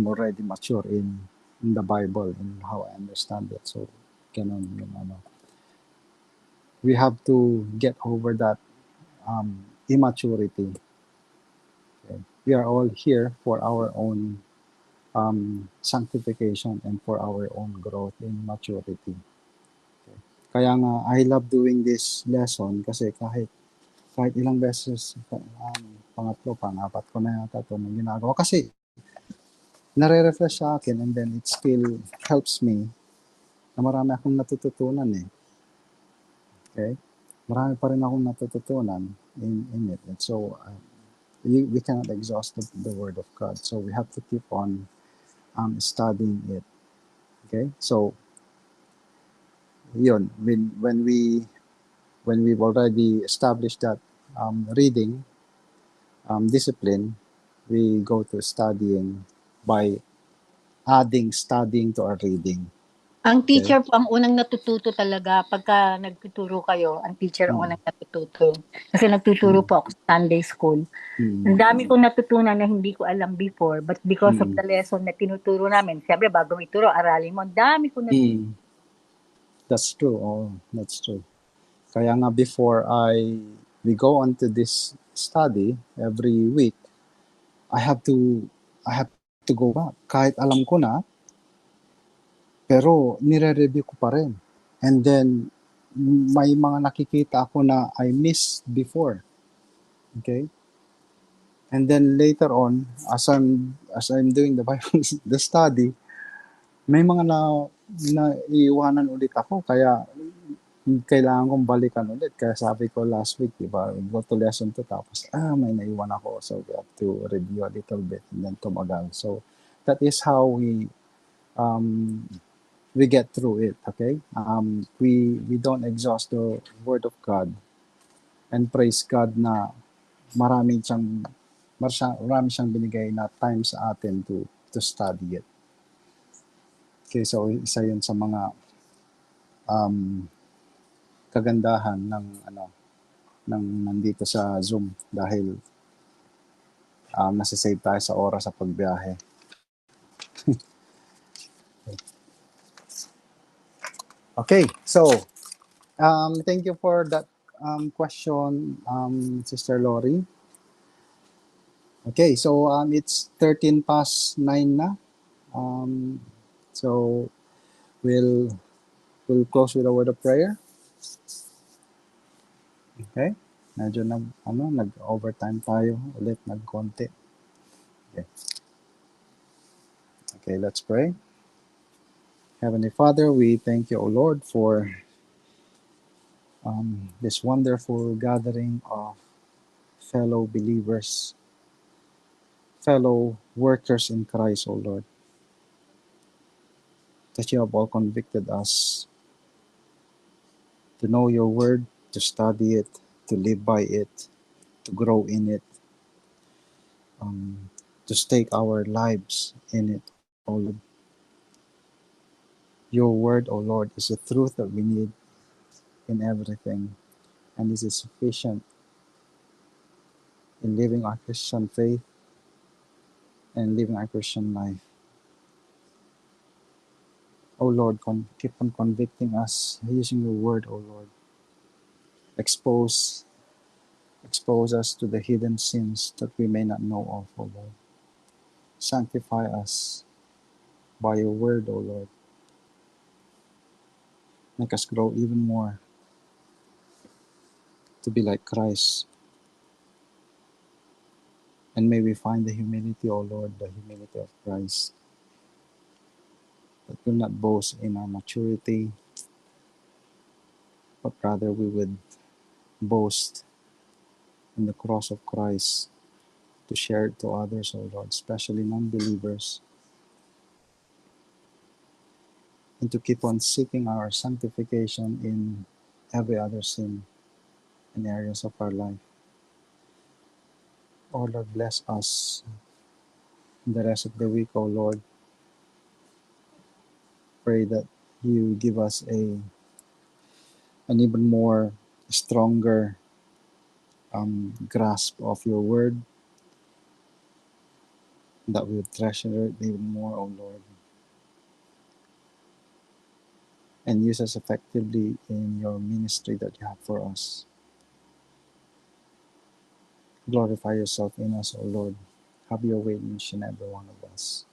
already mature in the Bible and how I understand it. So, ganun yung we have to get over that immaturity. Okay. We are all here for our own sanctification and for our own growth in maturity. Okay. Kaya nga, I love doing this lesson kasi kahit ilang beses, pangatlo, pang-apat ko na yata ito ginagawa. Kasi nare-refresh sa akin, and then it still helps me na marami akong natututunan eh. Okay? Marami pa rin akong natututunan in it. And so, we cannot exhaust the Word of God. So, we have to keep on studying it. Okay? So, yun, when we've already established that reading discipline, we go to studying by adding studying to our reading. Ang teacher po, ang unang natututo talaga, pagka nagtuturo kayo, ang teacher ang unang natututo. Kasi nagtuturo po ako sa Sunday school. Ang dami kong natutunan na hindi ko alam before, but because of the lesson na tinuturo namin, siyempre bago ituro, aralin mo, ang dami kong natutunan. That's true. Oh, that's true. Kaya nga before we go on to this study every week, I have to go back. Kahit alam ko na, pero nire-review ko pa rin. And then, may mga nakikita ako na I missed before. Okay? And then later on, as I'm doing the Bible, the study, may mga naiiwanan ulit ako. Kaya, kailangan kong balikan ulit. Kaya sabi ko last week, diba, go to lesson 2, tapos, may naiwan ako. So, we have to review a little bit and then tumagal. So, that is how we get through it, okay? We don't exhaust the Word of God, and praise God na marami siyang binigay na time sa atin to study it. Okay, so isa yun sa mga kagandahan ng nandito sa Zoom, dahil nasisave tayo sa oras sa pagbiyahe. Okay, so thank you for that question, Sister Lori. Okay, so it's 13 past 9 na. So we'll close with a word of prayer. Okay? Medyo nag-overtime tayo ulit, nag-konti. Okay, let's pray. Heavenly Father, we thank you, O Lord, for this wonderful gathering of fellow believers, fellow workers in Christ, O Lord, that you have all convicted us to know your word, to study it, to live by it, to grow in it, to stake our lives in it, O Lord. Your word, O Lord, is the truth that we need in everything, and this is sufficient in living our Christian faith and living our Christian life. O Lord, keep on convicting us using your word, O Lord. Expose us to the hidden sins that we may not know of, O Lord. Sanctify us by your word, O Lord. Make us grow even more to be like Christ. And may we find the humility, O Lord, the humility of Christ, that will not boast in our maturity, but rather we would boast in the cross of Christ to share it to others, O Lord, especially non-believers, and to keep on seeking our sanctification in every other sin in areas of our life. O Lord, bless us in the rest of the week, O Lord. Pray that you give us an even more stronger grasp of your word, that we would treasure it even more, O Lord, and use us effectively in your ministry that you have for us. Glorify yourself in us, O Lord. Have your way in each and every one of us.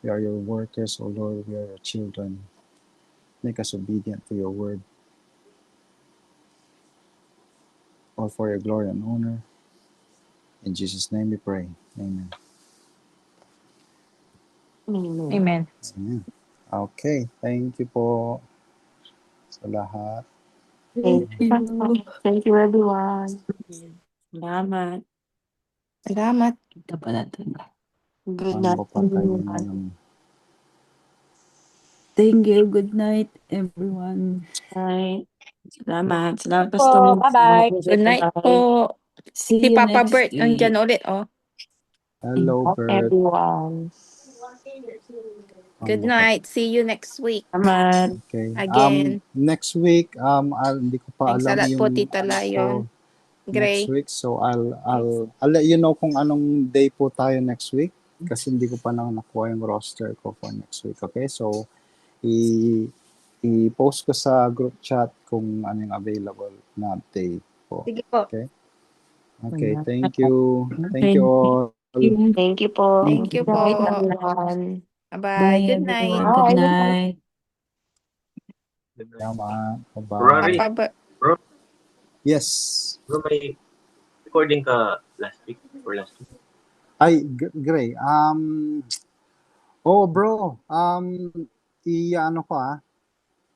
We are your workers, O Lord. We are your children. Make us obedient to your word. All for your glory and honor. In Jesus' name we pray. Amen. Amen. Amen. Amen. Okay, thank you po sa lahat. Thank Thank you. Thank you, everyone. Salamat. Salamat. Kita pala dun. Good Paano night, ko patayin everyone. yung... Thank you. Good night, everyone. Bye. Salamat. Salamat, Po, Pastor. bye-bye. Good night Bye. po. See Si you Papa next Bert week. nandyan ulit, oh. Hello, Bye, Bert. everyone. Good Paano ko night. See you next week. Salamat. Okay. Again. Next week, hindi ko pa Thanks alam a lot po, yung Tita ano ko Lion. next Gray. week. So I'll let you know kung anong day po tayo next week kasi hindi ko pa nakuha yung roster ko for next week. Okay? So i-post ko sa group chat kung ano yung available na day po. Sige po. Okay? Okay, thank you. Thank Thank you all. you. Thank you po. Thank you Good night, po. everyone. Bye-bye. Bye, Good night. everyone. Good Bye. night. Tama. Bye-bye. Rory, Papa Bert. bro, Yes. bro, may recording ka last week or last week? Ay, Gray. Oh, bro. I-ano ko